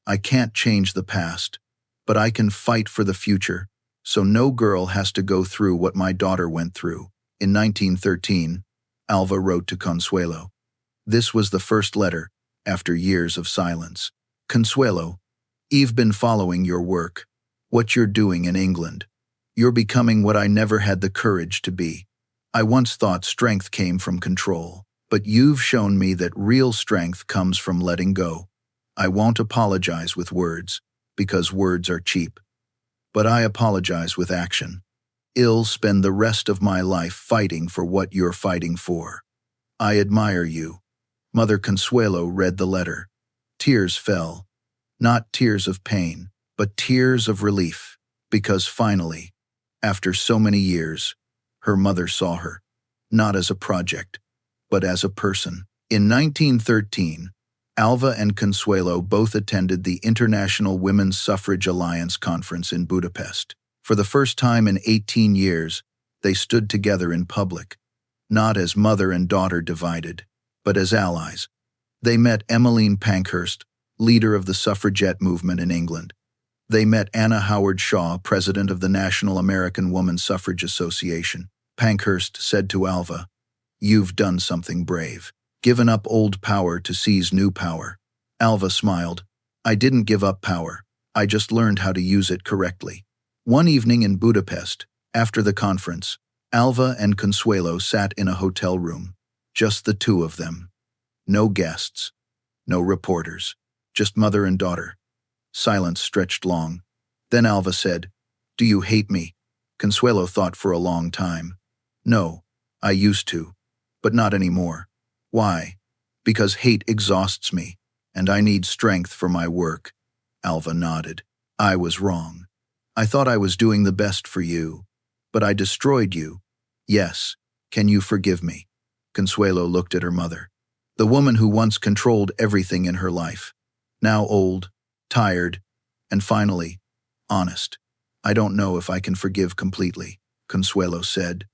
I can't change the past, but I can fight for the future, so no girl has to go through what my daughter went through." In 1913, Alva wrote to Consuelo. This was the first letter, after years of silence. "Consuelo, I've been following your work, what you're doing in England. You're becoming what I never had the courage to be. I once thought strength came from control, but you've shown me that real strength comes from letting go. I won't apologize with words, because words are cheap. But I apologize with action. I'll spend the rest of my life fighting for what you're fighting for. I admire you." Mother Consuelo read the letter. Tears fell. Not tears of pain, but tears of relief, because finally, after so many years, her mother saw her, not as a project, but as a person. In 1913, Alva and Consuelo both attended the International Women's Suffrage Alliance Conference in Budapest. For the first time in 18 years, they stood together in public, not as mother and daughter divided, but as allies. They met Emmeline Pankhurst, leader of the suffragette movement in England. They met Anna Howard Shaw, president of the National American Woman Suffrage Association. Pankhurst said to Alva, "You've done something brave. Given up old power to seize new power." Alva smiled. "I didn't give up power. I just learned how to use it correctly." One evening in Budapest, after the conference, Alva and Consuelo sat in a hotel room. Just the two of them. No guests. No reporters. Just mother and daughter. Silence stretched long. Then Alva said, "Do you hate me?" Consuelo thought for a long time. "No, I used to, but not anymore." "Why?" "Because hate exhausts me, and I need strength for my work." Alva nodded. "I was wrong. I thought I was doing the best for you, but I destroyed you." "Yes, can you forgive me?" Consuelo looked at her mother. The woman who once controlled everything in her life. Now old, tired, and finally, honest. "I don't know if I can forgive completely," Consuelo said.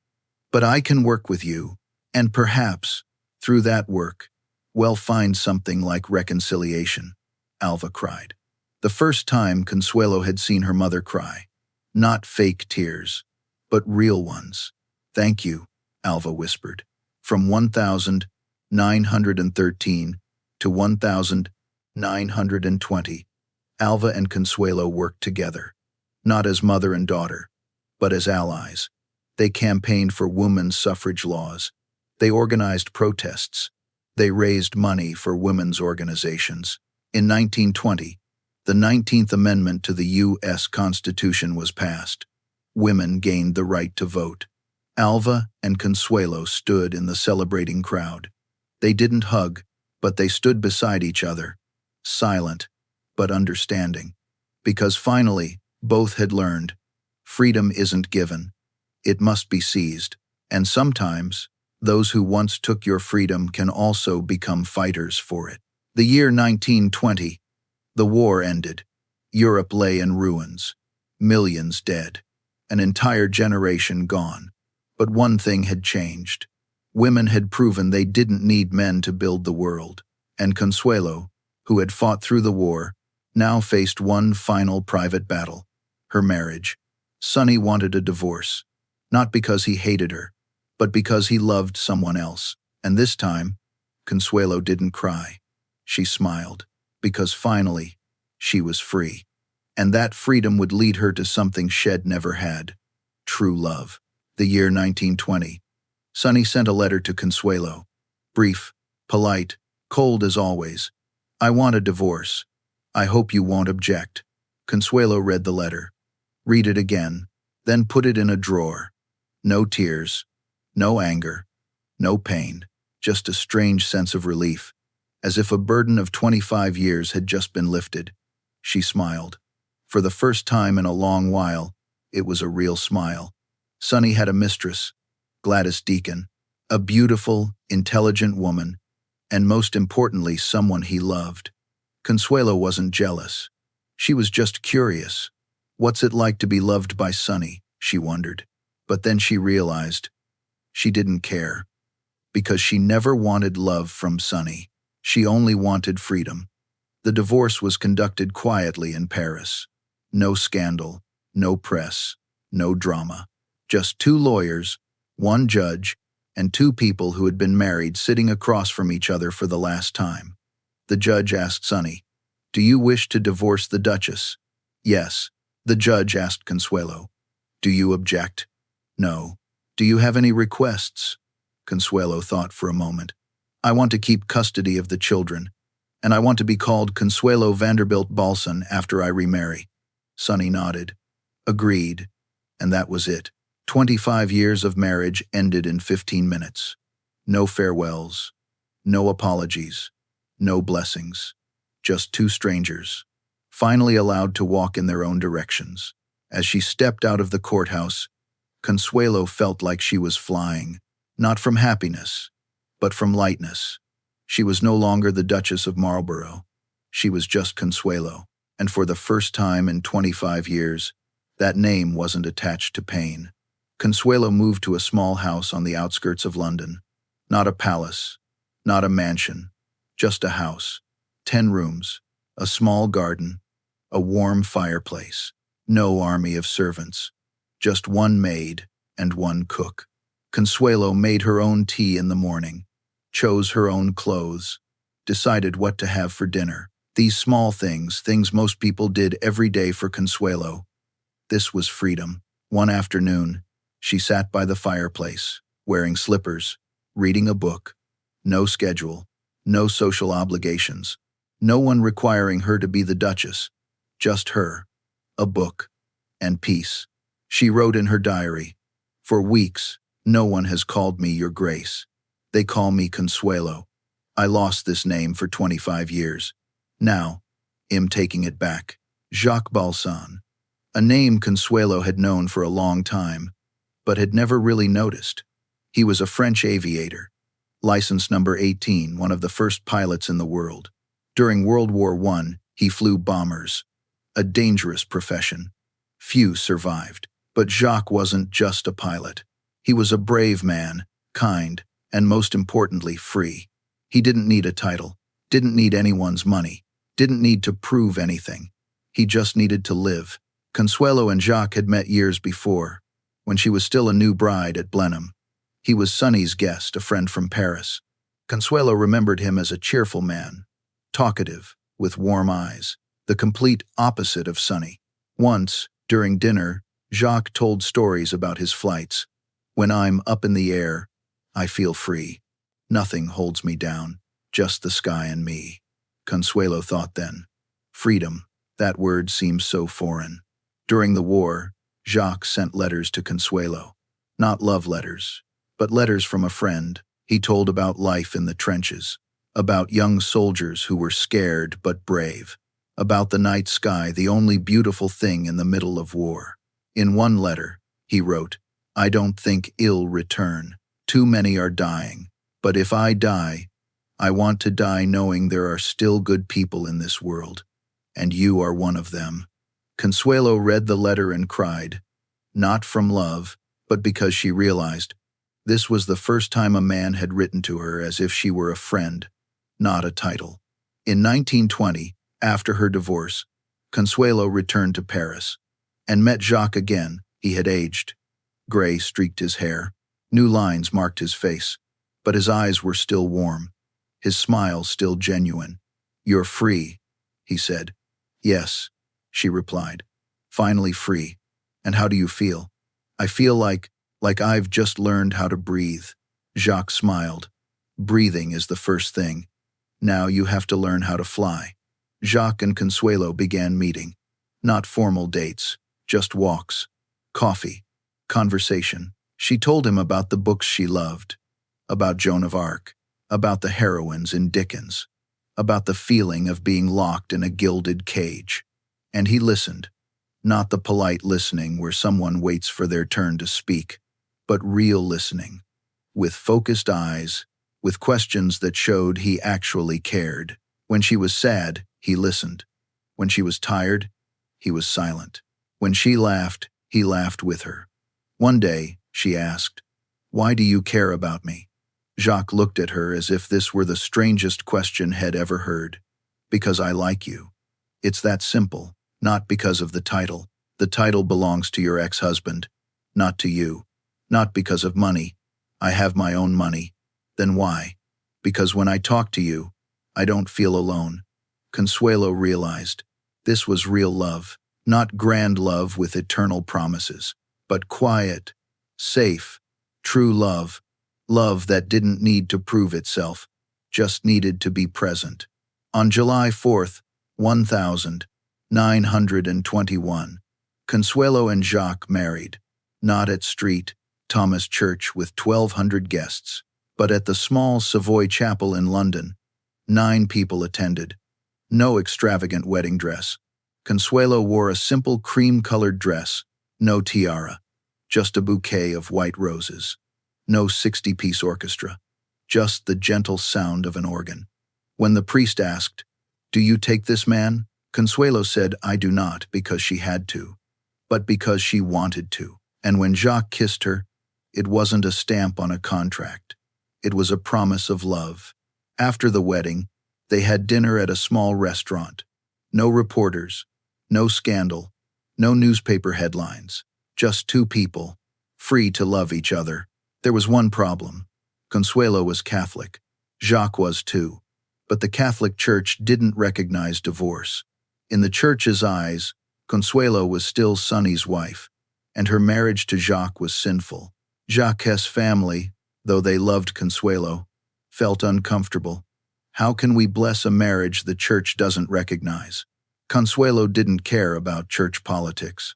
"But I can work with you, and perhaps, through that work, we'll find something like reconciliation," Alva cried. The first time Consuelo had seen her mother cry. Not fake tears, but real ones. "Thank you," Alva whispered. From 1913 to 1920, Alva and Consuelo worked together, not as mother and daughter, but as allies. They campaigned for women's suffrage laws. They organized protests. They raised money for women's organizations. In 1920, the 19th Amendment to the U.S. Constitution was passed. Women gained the right to vote. Alva and Consuelo stood in the celebrating crowd. They didn't hug, but they stood beside each other, silent but understanding. Because finally, both had learned, freedom isn't given. It must be seized. And sometimes, those who once took your freedom can also become fighters for it. The year 1920. The war ended. Europe lay in ruins. Millions dead. An entire generation gone. But one thing had changed. Women had proven they didn't need men to build the world. And Consuelo, who had fought through the war, now faced one final private battle. Her marriage. Sonny wanted a divorce. Not because he hated her, but because he loved someone else. And this time, Consuelo didn't cry. She smiled. Because finally, she was free. And that freedom would lead her to something Shed never had. True love. The year 1920. Sonny sent a letter to Consuelo. Brief, polite, cold as always. "I want a divorce. I hope you won't object." Consuelo read the letter. Read it again, then put it in a drawer. No tears, no anger, no pain, just a strange sense of relief. As if a burden of 25 years had just been lifted. She smiled. For the first time in a long while, it was a real smile. Sonny had a mistress, Gladys Deacon, a beautiful, intelligent woman, and most importantly, someone he loved. Consuelo wasn't jealous. She was just curious. What's it like to be loved by Sonny, she wondered. But then she realized she didn't care, because she never wanted love from Sonny. She only wanted freedom. The divorce was conducted quietly in Paris. No scandal, no press, no drama. Just two lawyers, one judge, and two people who had been married sitting across from each other for the last time. The judge asked Sonny, "Do you wish to divorce the Duchess?" "Yes." The judge asked Consuelo, "Do you object?" "No." "Do you have any requests?" Consuelo thought for a moment. "I want to keep custody of the children, and I want to be called Consuelo Vanderbilt Balson after I remarry." Sonny nodded. Agreed. And that was it. 25 years of marriage ended in 15 minutes. No farewells, no apologies, no blessings. Just two strangers, finally allowed to walk in their own directions. As she stepped out of the courthouse, Consuelo felt like she was flying, not from happiness, but from lightness. She was no longer the Duchess of Marlborough. She was just Consuelo, and for the first time in 25 years, that name wasn't attached to pain. Consuelo moved to a small house on the outskirts of London. Not a palace, not a mansion, just a house. 10 rooms, a small garden, a warm fireplace, no army of servants, just one maid and one cook. Consuelo made her own tea in the morning, chose her own clothes, decided what to have for dinner. These small things most people did every day for Consuelo. This was freedom. One afternoon, she sat by the fireplace, wearing slippers, reading a book. No schedule, no social obligations, no one requiring her to be the Duchess. Just her, a book, and peace. She wrote in her diary, "For weeks, no one has called me Your Grace. They call me Consuelo. I lost this name for 25 years. Now, I'm taking it back." Jacques Balsan, a name Consuelo had known for a long time, but had never really noticed. He was a French aviator, license number 18, one of the first pilots in the world. During World War I, he flew bombers, a dangerous profession. Few survived. But Jacques wasn't just a pilot. He was a brave man, kind, and most importantly, free. He didn't need a title, didn't need anyone's money, didn't need to prove anything. He just needed to live. Consuelo and Jacques had met years before, when she was still a new bride at Blenheim. He was Sonny's guest, a friend from Paris. Consuelo remembered him as a cheerful man, talkative, with warm eyes, the complete opposite of Sonny. Once, during dinner, Jacques told stories about his flights. "When I'm up in the air, I feel free. Nothing holds me down, just the sky and me." Consuelo thought then. Freedom, that word seems so foreign. During the war, Jacques sent letters to Consuelo. Not love letters, but letters from a friend. He told about life in the trenches, about young soldiers who were scared but brave, about the night sky, the only beautiful thing in the middle of war. In one letter, he wrote, "I don't think I'll return. Too many are dying. But if I die, I want to die knowing there are still good people in this world, and you are one of them." Consuelo read the letter and cried, not from love, but because she realized this was the first time a man had written to her as if she were a friend, not a title. In 1920, after her divorce, Consuelo returned to Paris and met Jacques again. He had aged. Gray streaked his hair. New lines marked his face, but his eyes were still warm, his smile still genuine. "You're free," he said. "Yes," she replied. "Finally free. And how do you feel?" "I feel like I've just learned how to breathe." Jacques smiled. "Breathing is the first thing. Now you have to learn how to fly." Jacques and Consuelo began meeting. Not formal dates, just walks, coffee, conversation. She told him about the books she loved, about Joan of Arc, about the heroines in Dickens, about the feeling of being locked in a gilded cage. And he listened, not the polite listening where someone waits for their turn to speak, but real listening, with focused eyes, with questions that showed he actually cared. When she was sad, he listened. When she was tired, he was silent. When she laughed, he laughed with her. One day, she asked, "Why do you care about me?" Jacques looked at her as if this were the strangest question he'd ever heard. "Because I like you. It's that simple, not because of the title. The title belongs to your ex-husband, not to you. Not because of money. I have my own money. Then why? Because when I talk to you, I don't feel alone." Consuelo realized this was real love, not grand love with eternal promises, but quiet, safe, true love, love that didn't need to prove itself, just needed to be present. On July 4th, 1921, Consuelo and Jacques married, not at St. Thomas Church with 1,200 guests, but at the small Savoy Chapel in London. 9 people attended. No extravagant wedding dress. Consuelo wore a simple cream-colored dress, no tiara, just a bouquet of white roses. No 60-piece orchestra, just the gentle sound of an organ. When the priest asked, "Do you take this man?" Consuelo said, "I do not," because she had to, but because she wanted to. And when Jacques kissed her, it wasn't a stamp on a contract. It was a promise of love. After the wedding, they had dinner at a small restaurant. No reporters, No scandal, no newspaper headlines, just two people, free to love each other. There was one problem. Consuelo was Catholic. Jacques was too. But the Catholic Church didn't recognize divorce. In the Church's eyes, Consuelo was still Sonny's wife, and her marriage to Jacques was sinful. Jacques' family, though they loved Consuelo, felt uncomfortable. How can we bless a marriage the Church doesn't recognize? Consuelo didn't care about church politics,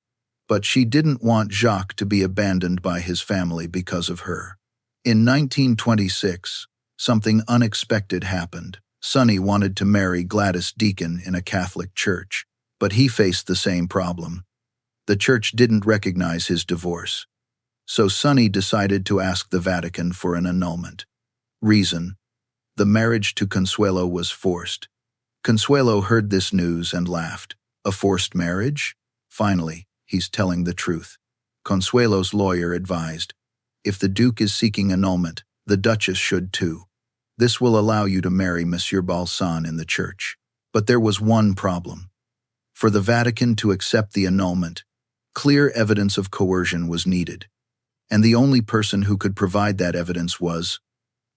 but she didn't want Jacques to be abandoned by his family because of her. In 1926, something unexpected happened. Sonny wanted to marry Gladys Deacon in a Catholic church, but he faced the same problem. The church didn't recognize his divorce, so Sonny decided to ask the Vatican for an annulment. Reason: the marriage to Consuelo was forced. Consuelo heard this news and laughed. A forced marriage? Finally, he's telling the truth. Consuelo's lawyer advised, if the Duke is seeking annulment, the Duchess should too. This will allow you to marry Monsieur Balsan in the church. But there was one problem. For the Vatican to accept the annulment, clear evidence of coercion was needed. And the only person who could provide that evidence was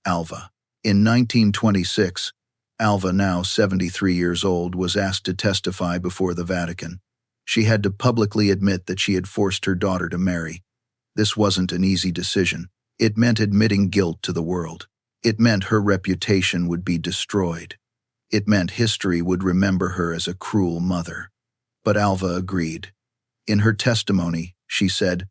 Alva. In 1926, Alva, now 73 years old, was asked to testify before the Vatican. She had to publicly admit that she had forced her daughter to marry. This wasn't an easy decision. It meant admitting guilt to the world. It meant her reputation would be destroyed. It meant history would remember her as a cruel mother. But Alva agreed. In her testimony, she said,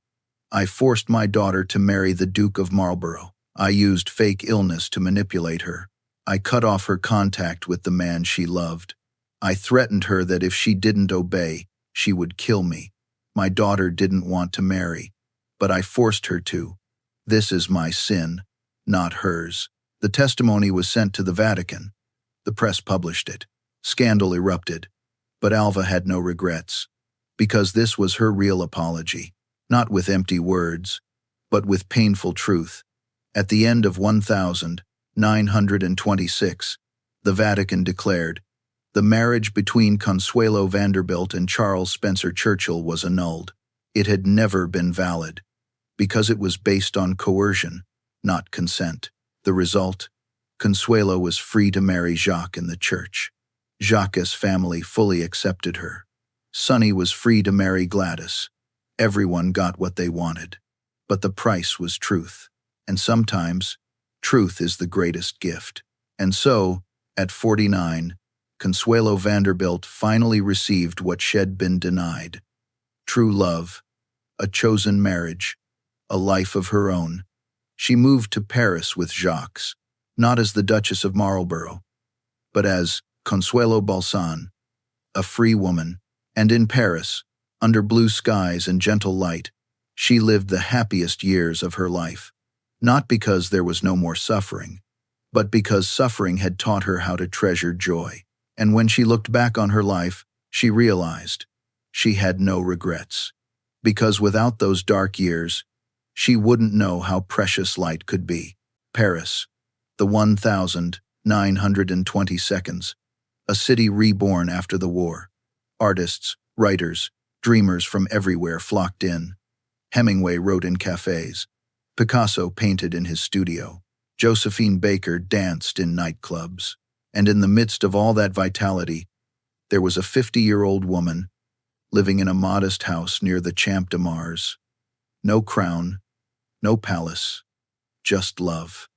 I forced my daughter to marry the Duke of Marlborough. I used fake illness to manipulate her. I cut off her contact with the man she loved. I threatened her that if she didn't obey, she would kill me. My daughter didn't want to marry, but I forced her to. This is my sin, not hers. The testimony was sent to the Vatican. The press published it. Scandal erupted. But Alva had no regrets, because this was her real apology, not with empty words, but with painful truth. At the end of 1926, the Vatican declared, the marriage between Consuelo Vanderbilt and Charles Spencer Churchill was annulled. It had never been valid, because it was based on coercion, not consent. The result? Consuelo was free to marry Jacques in the church. Jacques' family fully accepted her. Sonny was free to marry Gladys. Everyone got what they wanted. But the price was truth. And sometimes, truth is the greatest gift. And so, at 49, Consuelo Vanderbilt finally received what she'd been denied. True love, a chosen marriage, a life of her own. She moved to Paris with Jacques, not as the Duchess of Marlborough, but as Consuelo Balsan, a free woman. And in Paris, under blue skies and gentle light, she lived the happiest years of her life. Not because there was no more suffering, but because suffering had taught her how to treasure joy. And when she looked back on her life, she realized she had no regrets. Because without those dark years, she wouldn't know how precious light could be. Paris, the 1920 seconds, a city reborn after the war. Artists, writers, dreamers from everywhere flocked in. Hemingway wrote in cafes. Picasso painted in his studio. Josephine Baker danced in nightclubs. And in the midst of all that vitality, there was a 50-year-old woman living in a modest house near the Champ de Mars. No crown, no palace, just love.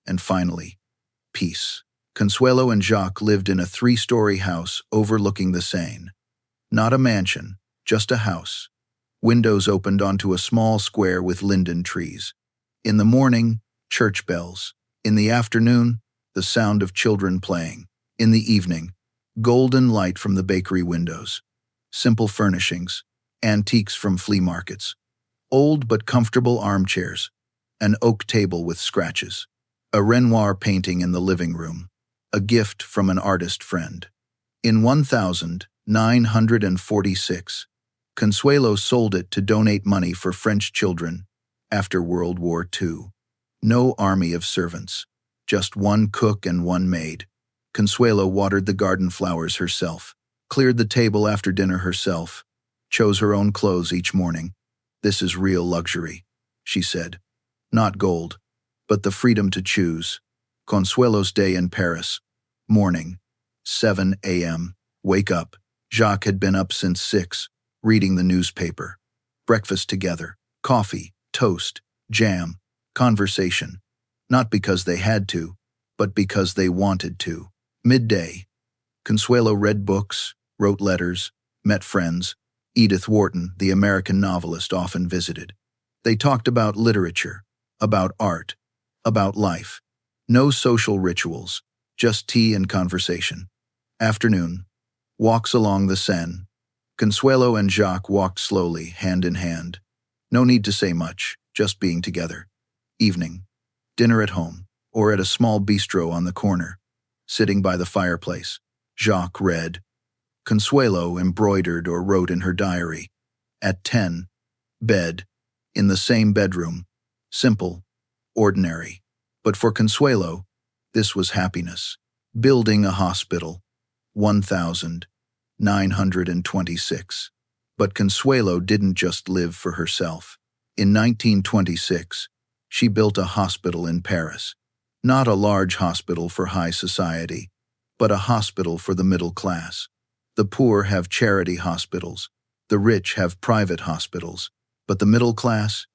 And finally, peace. Consuelo and Jacques lived in a 3-story house overlooking the Seine. Not a mansion, just a house. Windows opened onto a small square with linden trees. In the morning, church bells. In the afternoon, the sound of children playing. In the evening, golden light from the bakery windows. Simple furnishings, antiques from flea markets. Old but comfortable armchairs. An oak table with scratches. A Renoir painting in the living room. A gift from an artist friend. In 1946, Consuelo sold it to donate money for French children after World War II. No army of servants, just one cook and one maid. Consuelo watered the garden flowers herself, cleared the table after dinner herself, chose her own clothes each morning. "This is real luxury," she said. "Not gold, but the freedom to choose." Consuelo's day in Paris. Morning, 7 a.m. Wake up. Jacques had been up since 6, reading the newspaper. Breakfast together. Coffee, toast, jam, conversation. Not because they had to, but because they wanted to. Midday. Consuelo read books, wrote letters, met friends. Edith Wharton, the American novelist, often visited. They talked about literature, about art, about life. No social rituals, just tea and conversation. Afternoon. Walks along the Seine. Consuelo and Jacques walked slowly, hand in hand. No need to say much, just being together. Evening. Dinner at home, or at a small bistro on the corner. Sitting by the fireplace, Jacques read. Consuelo embroidered or wrote in her diary. At 10, bed, in the same bedroom. Simple, ordinary. But for Consuelo, this was happiness. Building a hospital. 1926. But Consuelo didn't just live for herself. In 1926, she built a hospital in Paris. Not a large hospital for high society, but a hospital for the middle class. The poor have charity hospitals. The rich have private hospitals. But the middle class?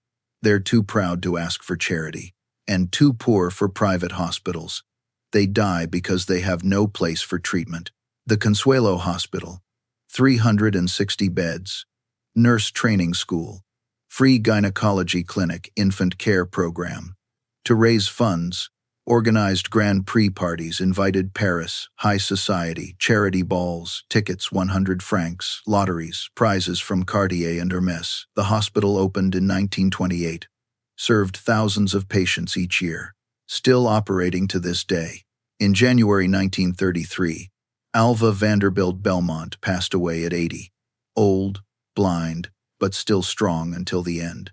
They're too proud to ask for charity, and too poor for private hospitals. They die because they have no place for treatment. The Consuelo Hospital, 360 beds, nurse training school, free gynecology clinic, infant care program. To raise funds, organized Grand Prix parties, invited Paris, high society, charity balls, tickets 100 francs, lotteries, prizes from Cartier and Hermès. The hospital opened in 1928, served thousands of patients each year, still operating to this day. In January 1933, Alva Vanderbilt Belmont passed away at 80, old, blind, but still strong until the end.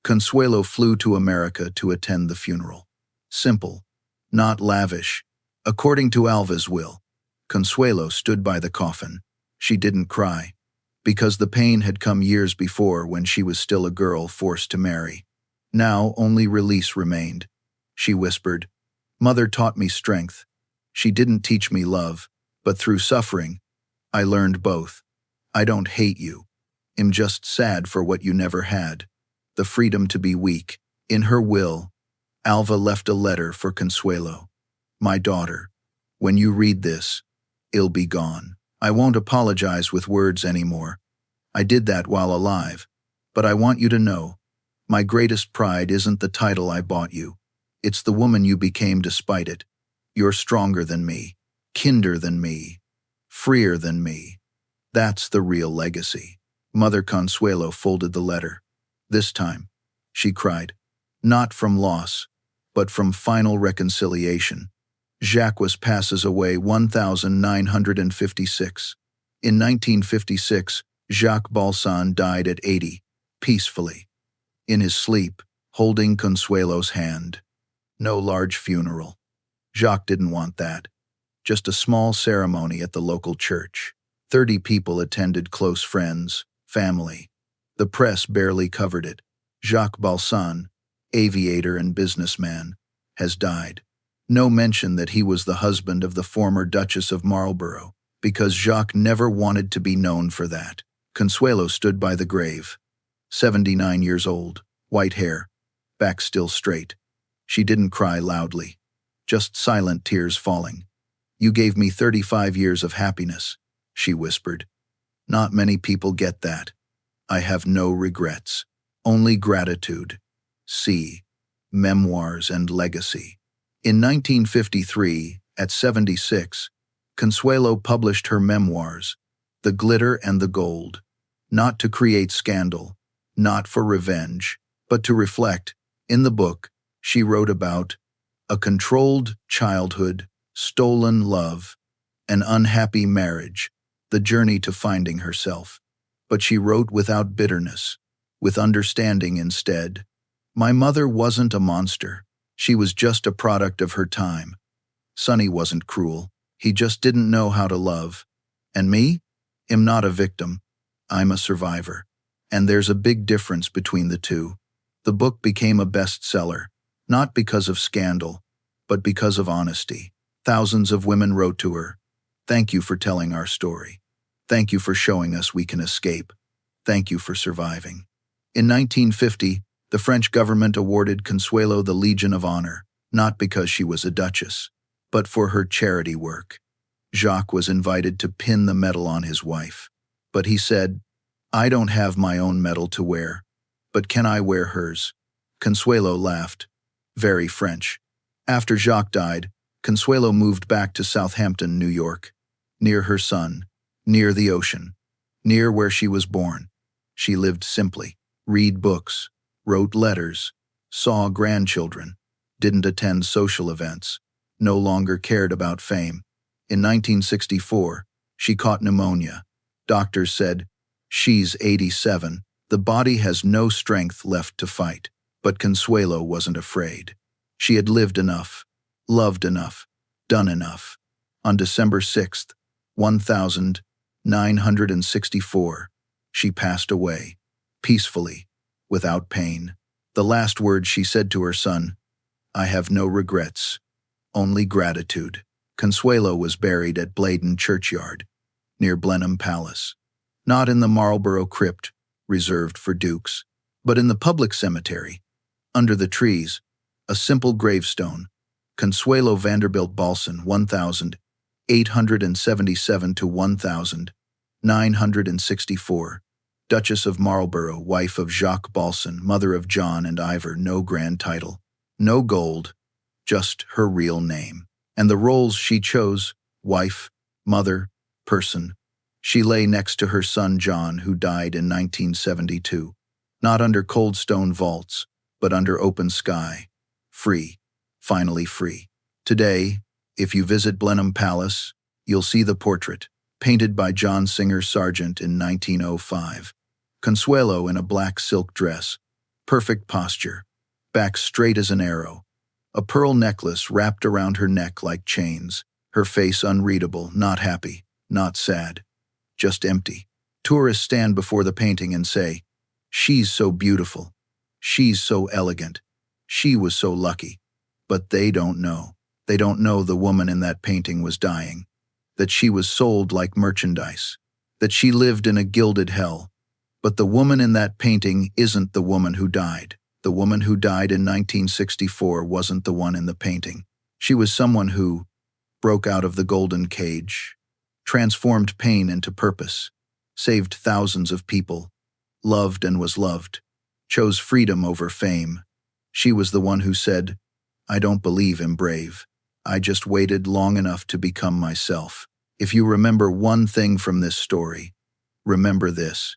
Consuelo flew to America to attend the funeral. Simple, not lavish. According to Alva's will, Consuelo stood by the coffin. She didn't cry, because the pain had come years before when she was still a girl forced to marry. Now only release remained. She whispered, "Mother taught me strength. She didn't teach me love, but through suffering, I learned both. I don't hate you. I'm just sad for what you never had. The freedom to be weak." In her will, Alva left a letter for Consuelo. "My daughter, when you read this, it'll be gone. I won't apologize with words anymore. I did that while alive. But I want you to know, my greatest pride isn't the title I bought you. It's the woman you became despite it. You're stronger than me, kinder than me, freer than me. That's the real legacy." Mother Consuelo folded the letter. This time, she cried, not from loss, but from final reconciliation. Jacques passes away 1956. In 1956, Jacques Balsan died at 80, peacefully, in his sleep, holding Consuelo's hand. No large funeral. Jacques didn't want that. Just a small ceremony at the local church. 30 people attended, close friends, family. The press barely covered it. Jacques Balsan, aviator and businessman, has died. No mention that he was the husband of the former Duchess of Marlborough, because Jacques never wanted to be known for that. Consuelo stood by the grave. 79 years old, white hair, back still straight. She didn't cry loudly, just silent tears falling. "You gave me 35 years of happiness," she whispered. "Not many people get that. I have no regrets, only gratitude." See, Memoirs and Legacy. In 1953, at 76, Consuelo published her memoirs, The Glitter and the Gold, not to create scandal, not for revenge, but to reflect. In the book, she wrote about a controlled childhood, stolen love, an unhappy marriage, the journey to finding herself. But she wrote without bitterness, with understanding instead. My mother wasn't a monster. She was just a product of her time. Sonny wasn't cruel. He just didn't know how to love. And me? am not a victim. I'm a survivor. And there's a big difference between the two. The book became a bestseller, not because of scandal, but because of honesty. Thousands of women wrote to her, "Thank you for telling our story. Thank you for showing us we can escape. Thank you for surviving." In 1950, the French government awarded Consuelo the Legion of Honor, not because she was a duchess, but for her charity work. Jacques was invited to pin the medal on his wife, but he said, "I don't have my own medal to wear, but can I wear hers?" Consuelo laughed. Very French. After Jacques died, Consuelo moved back to Southampton, New York, near her son, near the ocean, near where she was born. She lived simply, read books, wrote letters, saw grandchildren, didn't attend social events, no longer cared about fame. In 1964, she caught pneumonia. Doctors said, "She's 87. The body has no strength left to fight." But Consuelo wasn't afraid. She had lived enough, loved enough, done enough. On December 6th, 1964, she passed away, peacefully, without pain. The last words she said to her son, "I have no regrets, only gratitude." Consuelo was buried at Blenheim churchyard, near Blenheim Palace. Not in the Marlborough crypt, reserved for dukes, but in the public cemetery, under the trees, a simple gravestone, Consuelo Vanderbilt Balson, 1877 to 1964, Duchess of Marlborough, wife of Jacques Balson, mother of John and Ivor. No grand title, no gold, just her real name. And the roles she chose: wife, mother, person. She lay next to her son John, who died in 1972, not under cold stone vaults, but under open sky, free, finally free. Today, if you visit Blenheim Palace, you'll see the portrait, painted by John Singer Sargent in 1905. Consuelo in a black silk dress, perfect posture, back straight as an arrow, a pearl necklace wrapped around her neck like chains, her face unreadable, not happy, not sad, just empty. Tourists stand before the painting and say, "She's so beautiful. She's so elegant. She was so lucky." But they don't know. They don't know the woman in that painting was dying, that she was sold like merchandise, that she lived in a gilded hell. But the woman in that painting isn't the woman who died. The woman who died in 1964 wasn't the one in the painting. She was someone who broke out of the golden cage, transformed pain into purpose, saved thousands of people, loved and was loved, chose freedom over fame. She was the one who said, "I don't believe I'm brave. I just waited long enough to become myself." If you remember one thing from this story, remember this: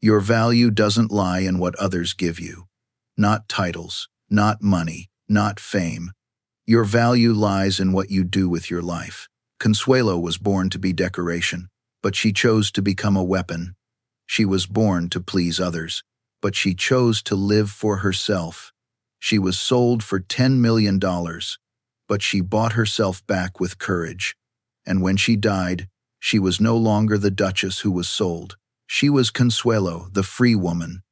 your value doesn't lie in what others give you. Not titles, not money, not fame. Your value lies in what you do with your life. Consuelo was born to be decoration, but she chose to become a weapon. She was born to please others, but she chose to live for herself. She was sold for $10 million, but she bought herself back with courage. And when she died, she was no longer the duchess who was sold. She was Consuelo, the free woman.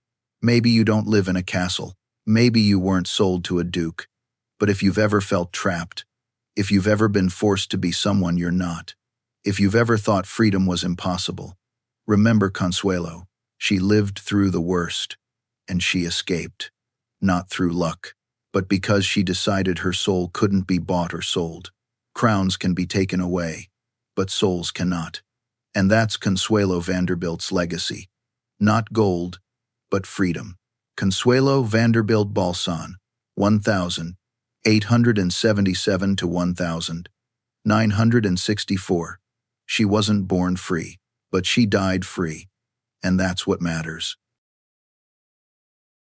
Maybe you don't live in a castle. Maybe you weren't sold to a duke. But if you've ever felt trapped, if you've ever been forced to be someone you're not, if you've ever thought freedom was impossible, remember Consuelo. She lived through the worst, and she escaped. Not through luck, but because she decided her soul couldn't be bought or sold. Crowns can be taken away, but souls cannot. And that's Consuelo Vanderbilt's legacy. Not gold, but freedom. Consuelo Vanderbilt Balson, 1877 to 1964. She wasn't born free, but she died free. And that's what matters.